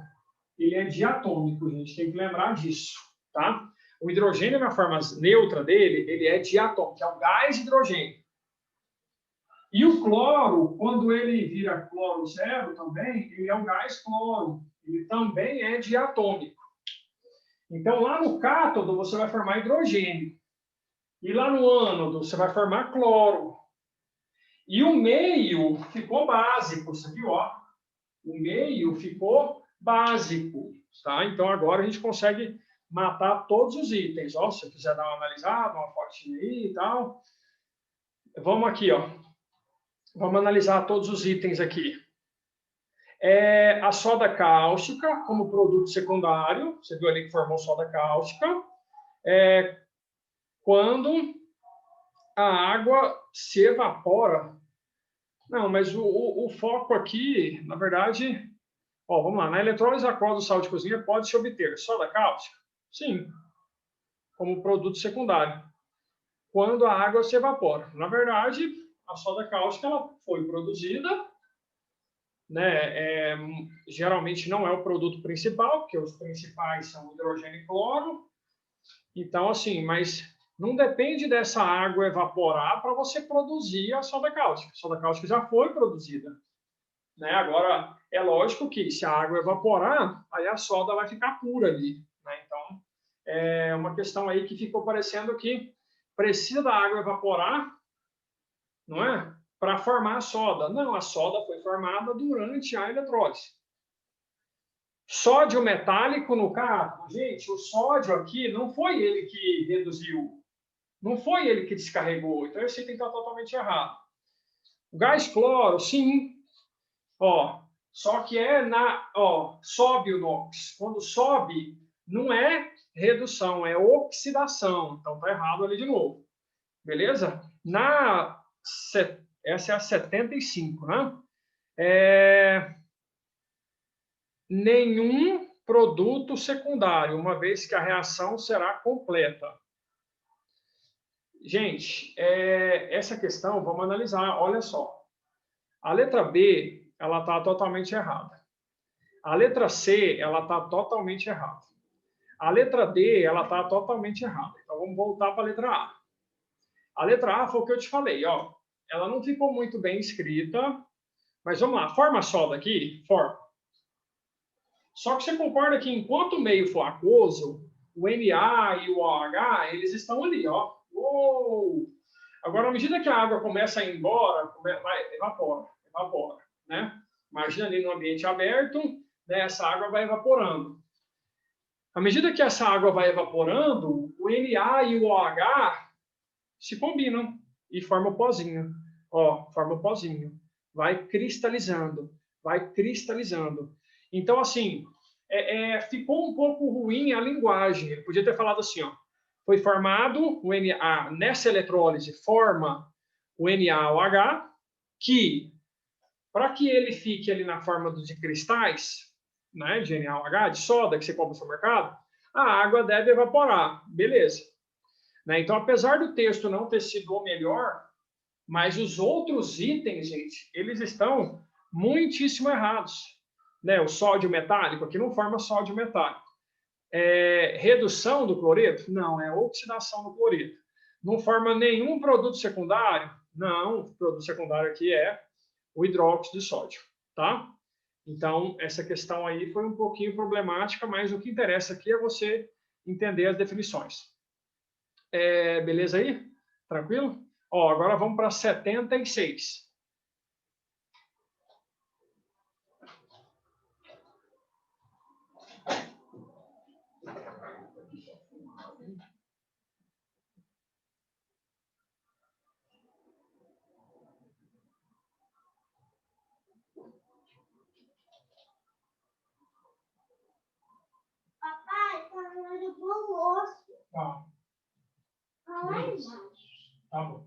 ele é diatômico, gente. Tem que lembrar disso, tá? O hidrogênio, na forma neutra dele, ele é diatômico, é um gás hidrogênio. E o cloro, quando ele vira cloro zero também, ele é um gás cloro. Ele também é diatômico. Então, lá no cátodo, você vai formar hidrogênio. E lá no ânodo, você vai formar cloro. E o meio ficou básico, você viu? Ó? O meio ficou básico. Tá? Então, agora a gente consegue matar todos os itens. Ó, se você quiser dar uma analisada, uma fotinha aí e tal. Vamos aqui, ó. Vamos analisar todos os itens aqui. A soda cáustica como produto secundário. Você viu ali que formou soda cáustica. Quando a água se evapora. Não, mas o foco aqui, na verdade... Ó, vamos lá. Na eletrólise aquosa do sal de cozinha pode-se obter soda cáustica? Sim, como produto secundário. Quando a água se evapora. Na verdade, a soda cáustica ela foi produzida, né? Geralmente não é o produto principal, porque os principais são hidrogênio e cloro. Então, assim, mas não depende dessa água evaporar para você produzir a soda cáustica. A soda cáustica já foi produzida. Né? Agora, é lógico que se a água evaporar, aí a soda vai ficar pura ali. Né? Então, é uma questão aí que ficou parecendo que precisa da água evaporar, não é? Para formar a soda. Não, a soda foi formada durante a eletrólise. Sódio metálico no cátodo, gente, o sódio aqui não foi ele que reduziu, não foi ele que descarregou, então esse item está totalmente errado. O gás cloro, sim, ó, só que sobe o NOx. Quando sobe, não é redução, é oxidação, então tá errado ali de novo, beleza? Essa é a 75, né? Nenhum produto secundário, uma vez que a reação será completa. Gente, essa questão, vamos analisar, olha só. A letra B, ela está totalmente errada. A letra C, ela está totalmente errada. A letra D, ela está totalmente errada. Então, vamos voltar para a letra A. A letra A foi o que eu te falei, ó. Ela não ficou muito bem escrita, mas vamos lá. Forma a soda aqui? Forma. Só que você concorda que enquanto o meio for aquoso, o Na e o OH, eles estão ali, ó. Uou! Agora, à medida que a água começa a ir embora, evapora, né? Imagina ali no ambiente aberto, né, essa água vai evaporando. À medida que essa água vai evaporando, o Na e o OH se combinam e formam o pozinho. Ó, forma o pozinho. Vai cristalizando, vai cristalizando. Então, assim, ficou um pouco ruim a linguagem. Ele podia ter falado assim, ó, foi formado o Na, nessa eletrólise, forma o NaOH, que, para que ele fique ali na forma de cristais, né, de NaOH, de soda, que você compra no supermercado, a água deve evaporar. Beleza. Né? Então, apesar do texto não ter sido o melhor, mas os outros itens, gente, eles estão muitíssimo errados. Né? O sódio metálico aqui não forma sódio metálico. Redução do cloreto? Não, é oxidação do cloreto. Não forma nenhum produto secundário? Não, o produto secundário aqui é o hidróxido de sódio, tá? Então, essa questão aí foi um pouquinho problemática, mas o que interessa aqui é você entender as definições. Beleza aí? Tranquilo? Ó, agora vamos para 76. Papai, tá na hora do almoço. Tá. Tá lá embaixo. Tá bom.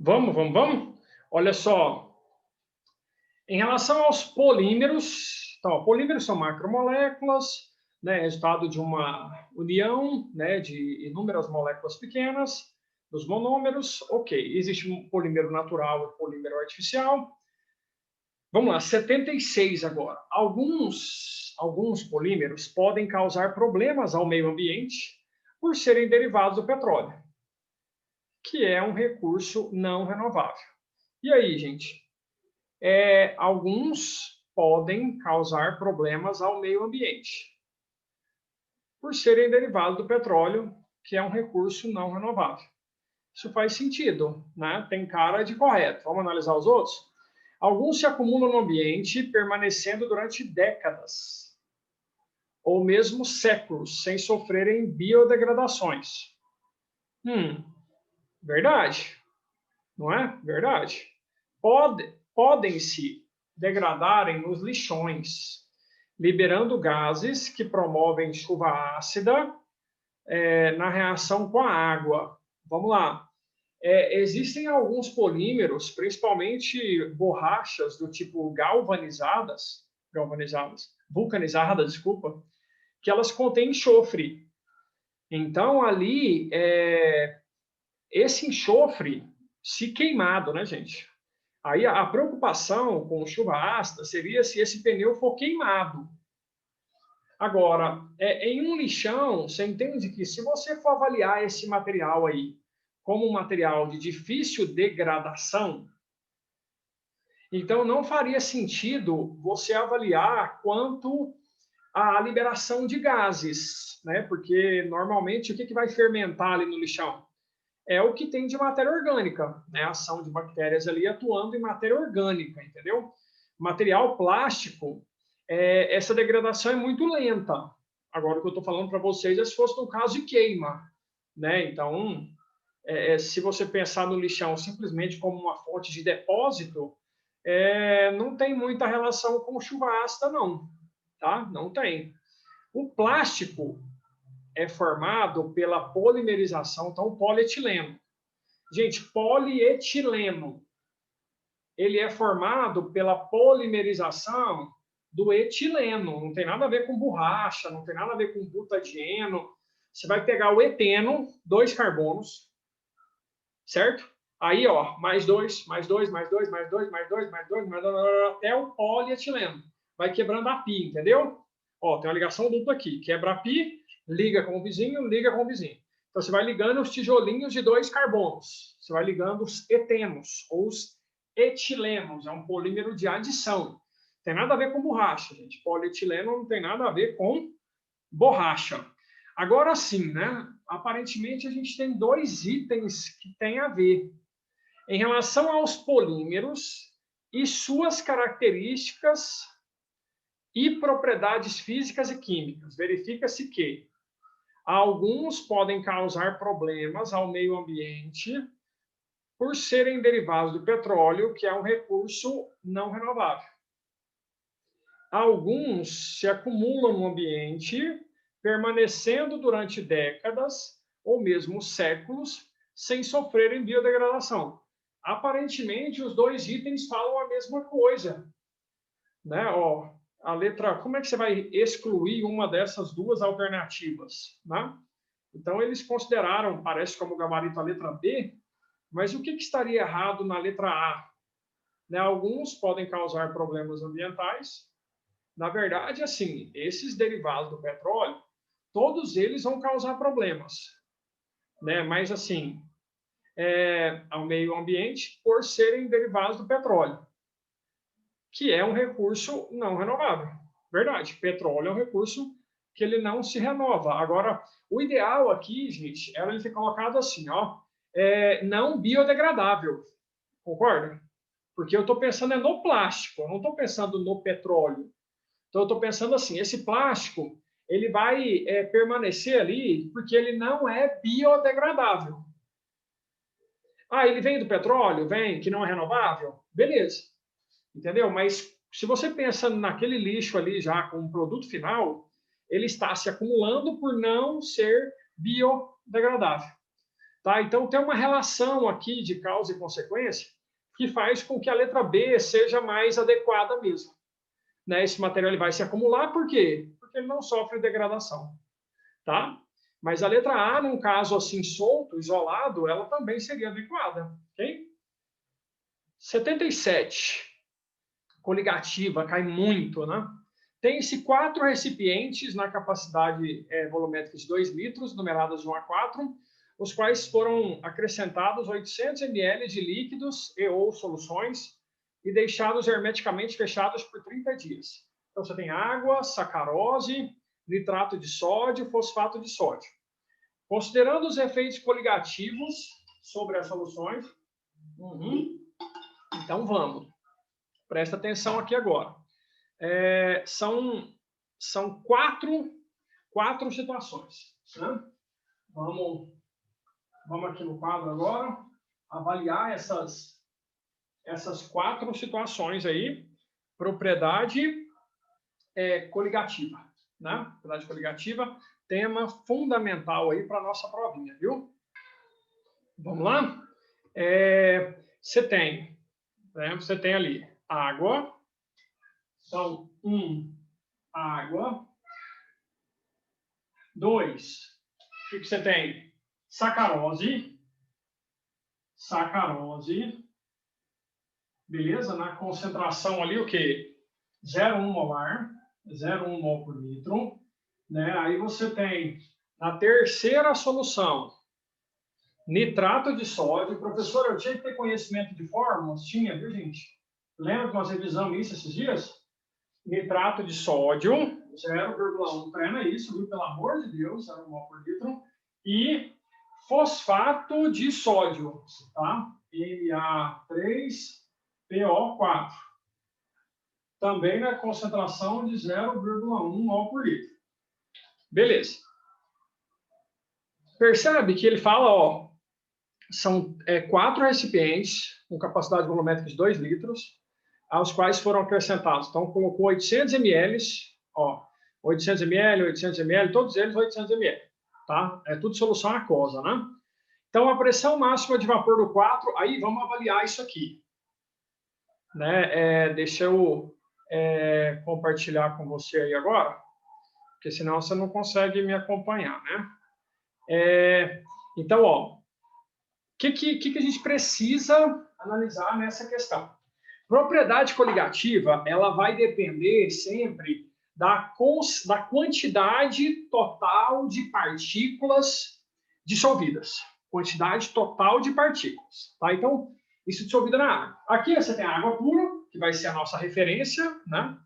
Vamos? Olha só. Em relação aos polímeros, então, polímeros são macromoléculas, né, resultado de uma união, né, de inúmeras moléculas pequenas, dos monômeros. Ok, existe um polímero natural e polímero artificial. Vamos lá, 76 agora. Alguns polímeros podem causar problemas ao meio ambiente por serem derivados do petróleo, que é um recurso não renovável. E aí, gente? Alguns podem causar problemas ao meio ambiente por serem derivados do petróleo, que é um recurso não renovável. Isso faz sentido, né? Tem cara de correto. Vamos analisar os outros? Alguns se acumulam no ambiente, permanecendo durante décadas ou mesmo séculos, sem sofrerem biodegradações. Verdade, não é? Verdade. Podem-se degradarem nos lixões, liberando gases que promovem chuva ácida na reação com a água. Vamos lá. Existem alguns polímeros, principalmente borrachas do tipo vulcanizadas, desculpa, que elas contêm enxofre. Então, ali, esse enxofre, se queimado, né, gente? Aí a preocupação com chuva ácida seria se esse pneu for queimado. Agora, em um lixão, você entende que se você for avaliar esse material aí como um material de difícil degradação, então não faria sentido você avaliar quanto a liberação de gases, né? Porque normalmente o que vai fermentar ali no lixão? É o que tem de matéria orgânica, né? A ação de bactérias ali atuando em matéria orgânica, entendeu? Material plástico, essa degradação é muito lenta. Agora, o que eu estou falando para vocês é se fosse no caso de queima, né? Então, se você pensar no lixão simplesmente como uma fonte de depósito, não tem muita relação com chuva ácida, não, tá? Não tem. O plástico é formado pela polimerização, então, o polietileno. Gente, polietileno, ele é formado pela polimerização do etileno, não tem nada a ver com borracha, não tem nada a ver com butadieno. Você vai pegar o eteno, 2 carbonos, certo? Aí, ó, mais 2, mais 2, mais 2, mais 2, mais 2, mais 2, mais 2, até o polietileno. Vai quebrando a pi, entendeu? Ó, tem uma ligação dupla aqui. Quebra a pi, liga com o vizinho, liga com o vizinho. Então, você vai ligando os tijolinhos de 2 carbonos. Você vai ligando os etenos, ou os etilenos. É um polímero de adição. Não tem nada a ver com borracha, gente. Polietileno não tem nada a ver com borracha. Agora sim, né? Aparentemente, a gente tem 2 itens que têm a ver. Em relação aos polímeros e suas características e propriedades físicas e químicas, verifica-se que alguns podem causar problemas ao meio ambiente por serem derivados do petróleo, que é um recurso não renovável. Alguns se acumulam no ambiente, permanecendo durante décadas ou mesmo séculos, sem sofrerem biodegradação. Aparentemente, os 2 itens falam a mesma coisa, né? Ó, a letra, como é que você vai excluir uma dessas 2 alternativas, né? Então, eles consideraram, parece como gabarito a letra B, mas o que estaria errado na letra A? Né? Alguns podem causar problemas ambientais. Na verdade, assim, esses derivados do petróleo, todos eles vão causar problemas, né? Mas, assim, ao meio ambiente por serem derivados do petróleo, que é um recurso não renovável. Verdade, petróleo é um recurso que ele não se renova. Agora, o ideal aqui, gente, era ele ter colocado assim, ó, não biodegradável. Concorda? Porque eu estou pensando no plástico, eu não estou pensando no petróleo. Então, eu estou pensando assim, esse plástico, ele vai permanecer ali porque ele não é biodegradável. Ah, ele vem do petróleo? Vem, que não é renovável? Beleza. Entendeu? Mas se você pensa naquele lixo ali já como produto final, ele está se acumulando por não ser biodegradável. Tá? Então, tem uma relação aqui de causa e consequência que faz com que a letra B seja mais adequada mesmo. Né? Esse material ele vai se acumular, por quê? Porque ele não sofre degradação. Tá? Mas a letra A, num caso assim solto, isolado, ela também seria adequada. Ok? 77. Coligativa, cai muito, né? Tem-se 4 recipientes na capacidade volumétrica de 2 litros, numeradas de 1 a 4, os quais foram acrescentados 800 ml de líquidos e ou soluções e deixados hermeticamente fechados por 30 dias. Então, você tem água, sacarose, nitrato de sódio, fosfato de sódio. Considerando os efeitos coligativos sobre as soluções, então vamos. Presta atenção aqui agora. São quatro situações. Né? Vamos aqui no quadro agora avaliar essas 4 situações aí. Propriedade coligativa. Né? Propriedade coligativa, tema fundamental aí para a nossa provinha, viu? Vamos lá? Você tem ali água. Então, água. 2, o que você tem? Sacarose. Beleza? Na concentração ali, o quê? 0,1 molar. 0,1 mol por litro. Né? Aí você tem, na terceira solução, nitrato de sódio. Professor, eu tinha que ter conhecimento de fórmulas? Tinha, viu, gente? Lembra que nós revisamos isso esses dias? Nitrato de sódio, 0,1, treina isso, viu? Pelo amor de Deus, 0 mol por litro. E fosfato de sódio, tá? Na3PO4. Também na concentração de 0,1 mol por litro. Beleza. Percebe que ele fala, ó, são 4 recipientes com capacidade volumétrica de 2 litros, aos quais foram acrescentados. Então, colocou 800 ml, ó, 800 ml, 800 ml, todos eles 800 ml, tá? É tudo solução aquosa, né? Então, a pressão máxima de vapor do 4, aí vamos avaliar isso aqui. Né? Deixa eu compartilhar com você aí agora, porque senão você não consegue me acompanhar, né? Então, ó, o que a gente precisa analisar nessa questão? Propriedade coligativa, ela vai depender sempre da quantidade total de partículas dissolvidas. Quantidade total de partículas. Tá? Então, isso dissolvido na água. Aqui você tem a água pura, que vai ser a nossa referência. Né?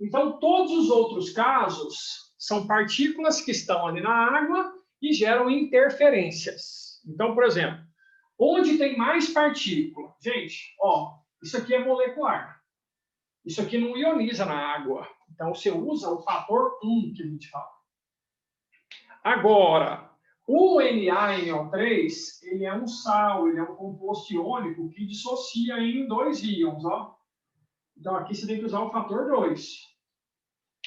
Então, todos os outros casos são partículas que estão ali na água e geram interferências. Então, por exemplo, onde tem mais partícula? Gente, ó, isso aqui é molecular. Isso aqui não ioniza na água. Então, você usa o fator 1 que a gente fala. Agora, o NaNO3, ele é um sal, ele é um composto iônico que dissocia em 2 íons, ó. Então, aqui você tem que usar o fator 2.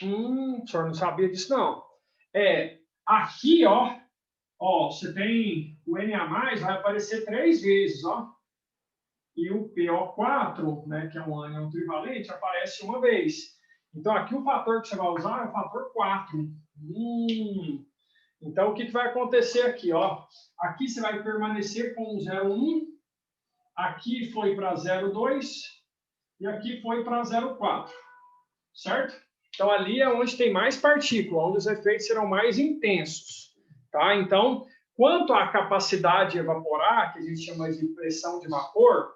O senhor não sabia disso, não. Aqui, ó, você tem o Na+, vai aparecer 3 vezes, ó. E o PO4, né, que é um ânion trivalente, aparece uma vez. Então, aqui o fator que você vai usar é o fator 4. Então, o que vai acontecer aqui? Ó? Aqui você vai permanecer com 0,1, aqui foi para 0,2 e aqui foi para 0,4. Certo? Então, ali é onde tem mais partícula, onde os efeitos serão mais intensos. Tá? Então, Quanto à capacidade de evaporar, que a gente chama de pressão de vapor,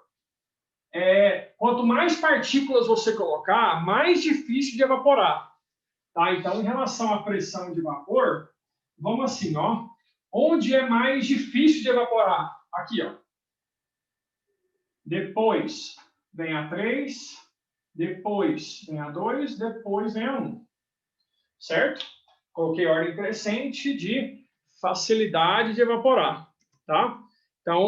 quanto mais partículas você colocar, mais difícil de evaporar. Tá? Então, em relação à pressão de vapor, vamos assim, ó. Onde é mais difícil de evaporar? Aqui, ó. Depois vem a 3, depois vem a 2, depois vem a 1. Certo? Coloquei ordem crescente de facilidade de evaporar. Tá? Então,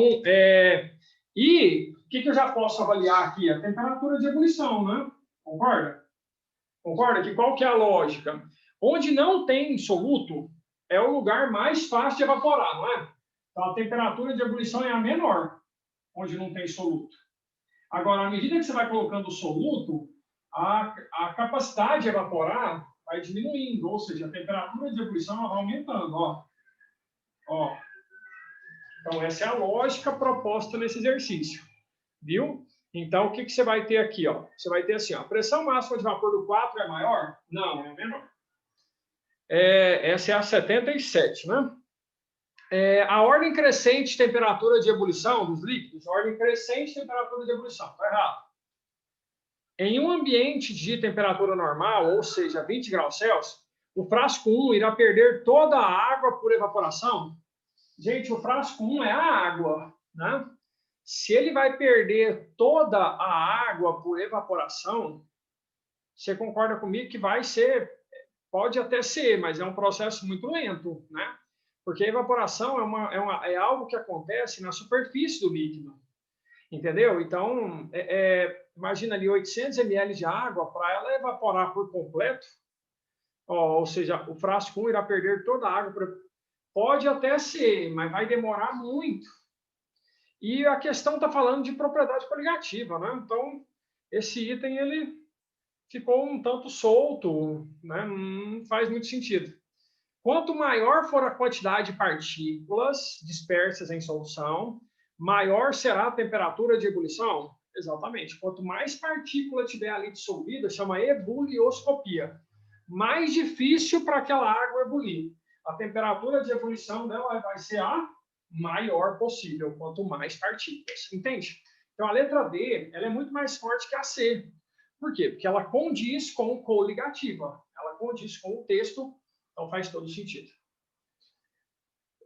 e o que eu já posso avaliar aqui? A temperatura de ebulição, né? Concorda? Concorda? Que qual que é a lógica? Onde não tem soluto, é o lugar mais fácil de evaporar, não é? Então, a temperatura de ebulição é a menor, onde não tem soluto. Agora, à medida que você vai colocando o soluto, a capacidade de evaporar vai diminuindo, ou seja, a temperatura de ebulição vai aumentando. Ó. Então, essa é a lógica proposta nesse exercício. Viu? Então, o que você vai ter aqui? Ó? Você vai ter assim, ó, a pressão máxima de vapor do 4 é maior? Não, é menor. Essa é a 77, né? A ordem crescente de temperatura de ebulição dos líquidos, ordem crescente de temperatura de ebulição, está errado. Em um ambiente de temperatura normal, ou seja, 20 graus Celsius, o frasco 1 irá perder toda a água por evaporação. Gente, o frasco 1 é a água, né? Se ele vai perder toda a água por evaporação, você concorda comigo que vai ser, pode até ser, mas é um processo muito lento, né? Porque a evaporação é algo que acontece na superfície do líquido, entendeu? Então, imagina ali 800 ml de água, para ela evaporar por completo, ou seja, o frasco 1 irá perder toda a água. Pode até ser, mas vai demorar muito. E a questão está falando de propriedade coligativa, né? Então, esse item ele ficou um tanto solto, né? Não faz muito sentido. Quanto maior for a quantidade de partículas dispersas em solução, maior será a temperatura de ebulição? Exatamente. Quanto mais partícula tiver ali dissolvida, chama ebulioscopia. Mais difícil para aquela água ebulir. A temperatura de ebulição dela vai ser a maior possível, quanto mais partículas. Entende? Então, a letra D ela é muito mais forte que a C. Por quê? Porque ela condiz com coligativa. Ela condiz com o texto, então faz todo sentido.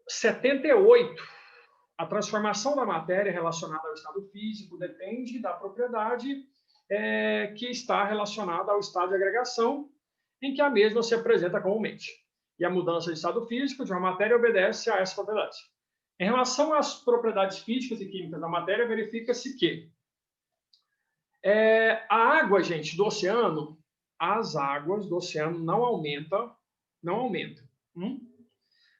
78. A transformação da matéria relacionada ao estado físico depende da propriedade que está relacionada ao estado de agregação, em que a mesma se apresenta comumente. E a mudança de estado físico de uma matéria obedece a essa propriedade. Em relação às propriedades físicas e químicas da matéria, verifica-se que a água, gente, do oceano, as águas do oceano não aumentam.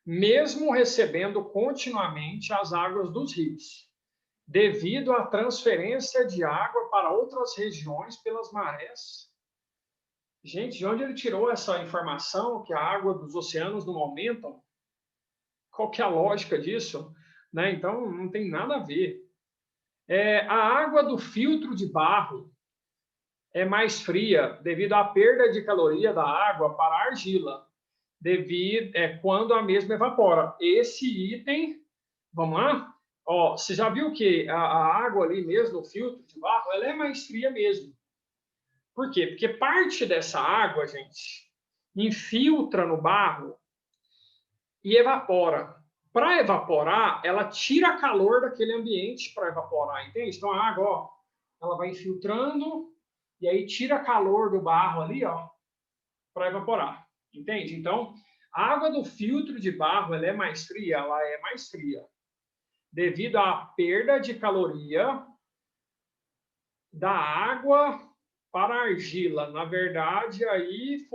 Mesmo recebendo continuamente as águas dos rios, devido à transferência de água para outras regiões pelas marés. Gente, de onde ele tirou essa informação que a água dos oceanos não aumentam? Qual que é a lógica disso? Né? Então, não tem nada a ver. A água do filtro de barro é mais fria devido à perda de caloria da água para a argila, quando a mesma evapora. Esse item, vamos lá? Ó, você já viu que a água ali mesmo, no filtro de barro, ela é mais fria mesmo. Por quê? Porque parte dessa água, gente, infiltra no barro e evapora. Para evaporar, ela tira calor daquele ambiente para evaporar, entende? Então a água, ó, ela vai infiltrando e aí tira calor do barro ali, ó, para evaporar, entende? Então, a água do filtro de barro, ela é mais fria, devido à perda de caloria da água para a argila. Na verdade, aí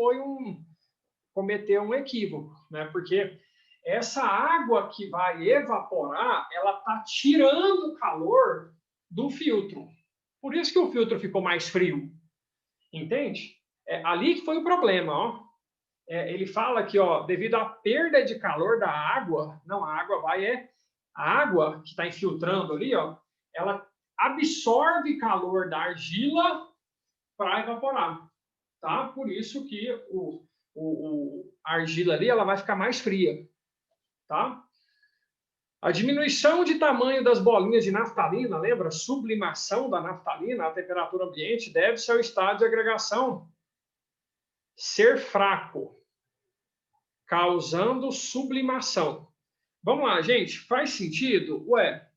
cometeu um equívoco, né? Porque essa água que vai evaporar, ela está tirando calor do filtro. Por isso que o filtro ficou mais frio. Entende? Ali que foi o problema, ó. Ele fala que, ó, devido à perda de calor da água, não, a água que está infiltrando ali, ó, ela absorve calor da argila para evaporar, tá? Por isso que a argila ali ela vai ficar mais fria, tá? A diminuição de tamanho das bolinhas de naftalina, lembra? Sublimação da naftalina à temperatura ambiente deve-se ao estado de agregação ser fraco, causando sublimação. Vamos lá, gente, faz sentido? Ué,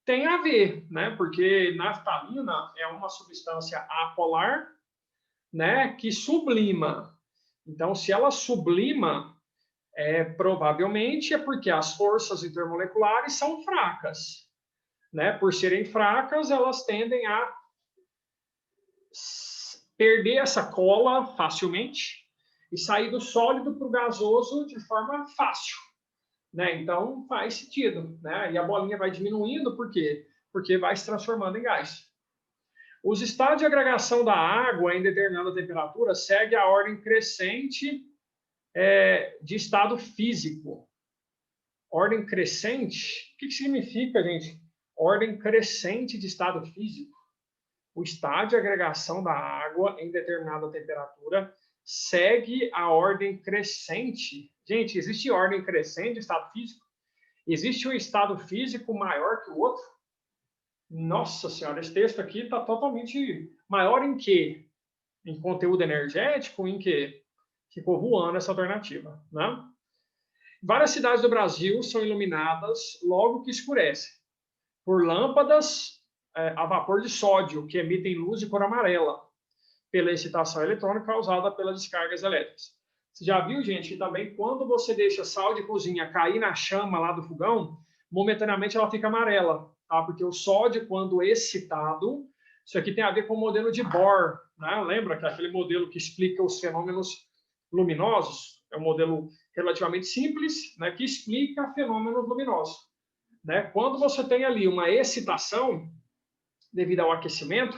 tem a ver, né? Porque naftalina é uma substância apolar, né, que sublima. Então, se ela sublima, provavelmente é porque as forças intermoleculares são fracas, né? Por serem fracas, elas tendem a perder essa cola facilmente e sair do sólido para o gasoso de forma fácil, né? Então faz sentido, né? E a bolinha vai diminuindo, por quê? Porque vai se transformando em gás. Os estados de agregação da água em determinada temperatura segue a ordem crescente de estado físico. Ordem crescente? O que significa, gente? Ordem crescente de estado físico. O estado de agregação da água em determinada temperatura segue a ordem crescente. Gente, existe ordem crescente de estado físico? Existe um estado físico maior que o outro? Nossa Senhora, esse texto aqui está totalmente maior em quê? Em conteúdo energético? Em quê? Ficou voando essa alternativa, né? Várias cidades do Brasil são iluminadas logo que escurece, por lâmpadas a vapor de sódio, que emitem luz de cor amarela, pela excitação eletrônica causada pelas descargas elétricas. Você já viu, gente, que também quando você deixa sal de cozinha cair na chama lá do fogão, momentaneamente ela fica amarela, tá? Porque o sódio, quando excitado, isso aqui tem a ver com o modelo de Bohr, né? Lembra que é aquele modelo que explica os fenômenos luminosos? É um modelo relativamente simples, né, que explica fenômenos luminosos, né? Quando você tem ali uma excitação devido ao aquecimento,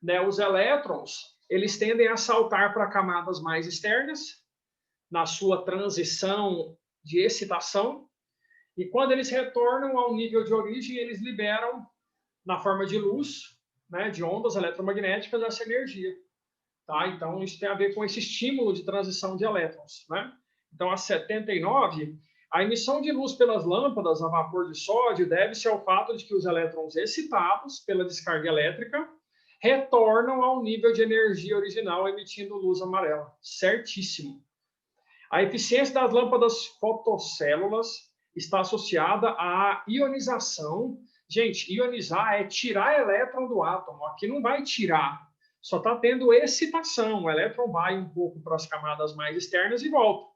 né, os elétrons eles tendem a saltar para camadas mais externas na sua transição de excitação, e quando eles retornam ao nível de origem, eles liberam na forma de luz, né, de ondas eletromagnéticas, essa energia. Tá? Então, isso tem a ver com esse estímulo de transição de elétrons. Né? Então, a 79, a emissão de luz pelas lâmpadas a vapor de sódio deve-se ao fato de que os elétrons excitados pela descarga elétrica retornam ao nível de energia original, emitindo luz amarela. Certíssimo. A eficiência das lâmpadas fotocélulas está associada à ionização. Gente, ionizar é tirar elétron do átomo. Aqui não vai tirar, só está tendo excitação. O elétron vai um pouco para as camadas mais externas e volta.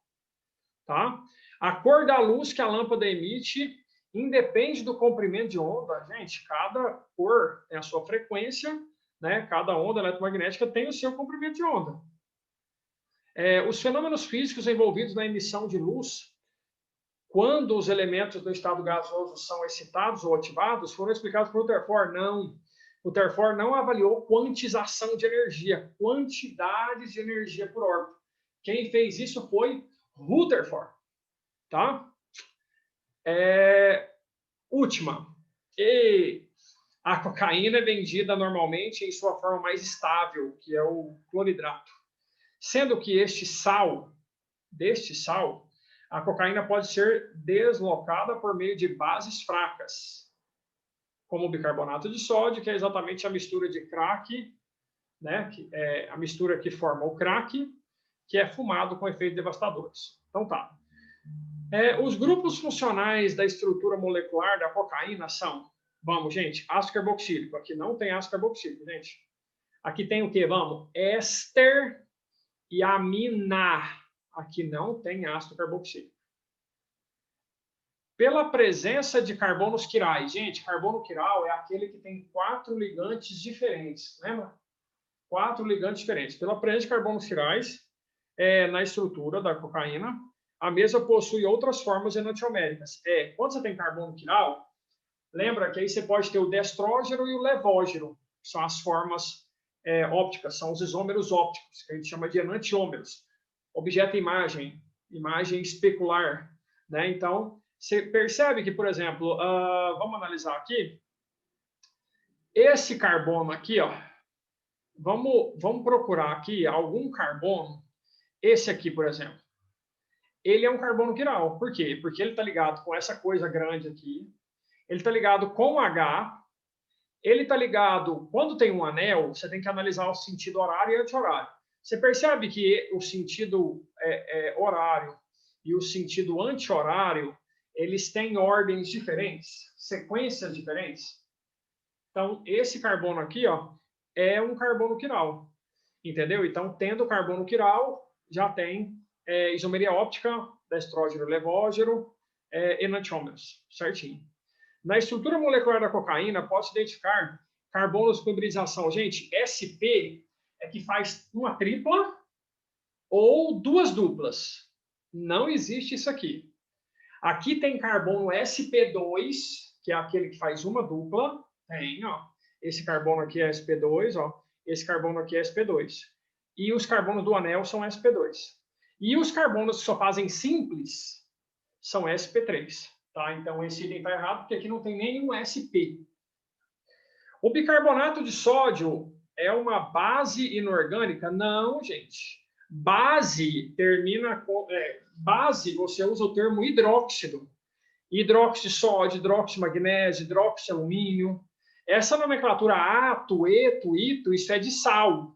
Tá? A cor da luz que a lâmpada emite independe do comprimento de onda. Gente, cada cor tem a sua frequência, né? Cada onda eletromagnética tem o seu comprimento de onda. Os fenômenos físicos envolvidos na emissão de luz, quando os elementos do estado gasoso são excitados ou ativados, foram explicados por Rutherford. Não. Rutherford não avaliou quantização de energia, quantidades de energia por órbita. Quem fez isso foi Rutherford. Tá? Última. A cocaína é vendida normalmente em sua forma mais estável, que é o cloridrato. Sendo que deste sal, a cocaína pode ser deslocada por meio de bases fracas, como o bicarbonato de sódio, que é exatamente a mistura de crack, né, que é a mistura que forma o crack, que é fumado com efeitos devastadores. Então tá. Os grupos funcionais da estrutura molecular da cocaína são, vamos, gente, ácido carboxílico. Aqui não tem ácido carboxílico, gente. Aqui tem o quê? Vamos, éster e amina. Aqui não tem ácido carboxílico. Pela presença de carbonos quirais. Gente, carbono quiral é aquele que tem 4 ligantes diferentes. Lembra? 4 ligantes diferentes. Pela presença de carbonos quirais na estrutura da cocaína, a mesma possui outras formas enantioméricas. Quando você tem carbono quiral, lembra que aí você pode ter o destrógeno e o levógeno, que são as formas ópticas, são os isômeros ópticos, que a gente chama de enantiômeros. Objeto imagem especular. Né? Então, você percebe que, por exemplo, vamos analisar aqui, esse carbono aqui, ó, vamos procurar aqui algum carbono, esse aqui, por exemplo. ele é um carbono quiral. Por quê? Porque ele está ligado com essa coisa grande aqui, ele está ligado com o H, ele está ligado, quando tem um anel, você tem que analisar o sentido horário e anti-horário. Você percebe que o sentido horário e o sentido anti-horário, eles têm ordens diferentes, sequências diferentes. Então, esse carbono aqui, ó, é um carbono quiral, entendeu? Então, tendo carbono quiral, já tem isomeria óptica, destrógeno levógeno, enantiômeros, certinho. Na estrutura molecular da cocaína, pode-se identificar carbonos com hibridização. Gente, SP é que faz uma tripla ou duas duplas. Não existe isso aqui. Aqui tem carbono SP2, que é aquele que faz uma dupla. Tem, ó. Esse carbono aqui é SP2, ó. Esse carbono aqui é SP2. E os carbonos do anel são SP2. E os carbonos que só fazem simples são SP3. Tá? Então, esse item está errado, porque aqui não tem nenhum SP. O bicarbonato de sódio é uma base inorgânica? Não, gente. Base termina com... base, você usa o termo hidróxido. Hidróxido de sódio, hidróxido de magnésio, hidróxido de alumínio. Essa nomenclatura ato, eto, ito, isso é de sal.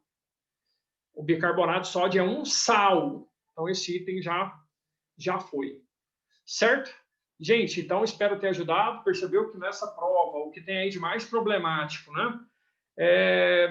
O bicarbonato de sódio é um sal. Então, esse item já foi. Certo? Gente, então espero ter ajudado. Percebeu que nessa prova, o que tem aí de mais problemático, né?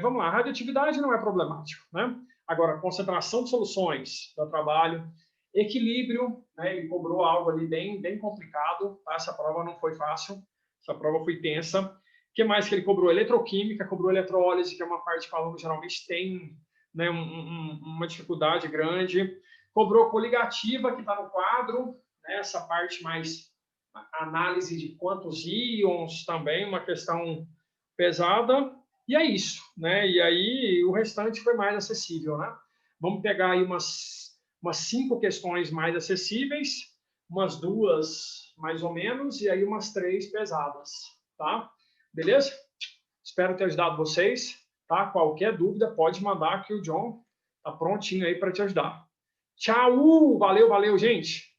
Vamos lá, radioatividade não é problemático, né? Agora, concentração de soluções dá trabalho, equilíbrio, né? Ele cobrou algo ali bem complicado, tá? Essa prova não foi fácil, essa prova foi tensa. O que mais que ele cobrou? Eletroquímica, cobrou eletrólise, que é uma parte que o aluno geralmente tem, né, uma dificuldade grande. Cobrou coligativa, que está no quadro, né? Essa parte mais análise de quantos íons, também uma questão pesada, e é isso, né? E aí o restante foi mais acessível, né? Vamos pegar aí umas 5 questões mais acessíveis, umas 2 mais ou menos, e aí umas 3 pesadas, tá? Beleza? Espero ter ajudado vocês, tá? Qualquer dúvida pode mandar que o John tá prontinho aí para te ajudar. Tchau! Valeu, gente!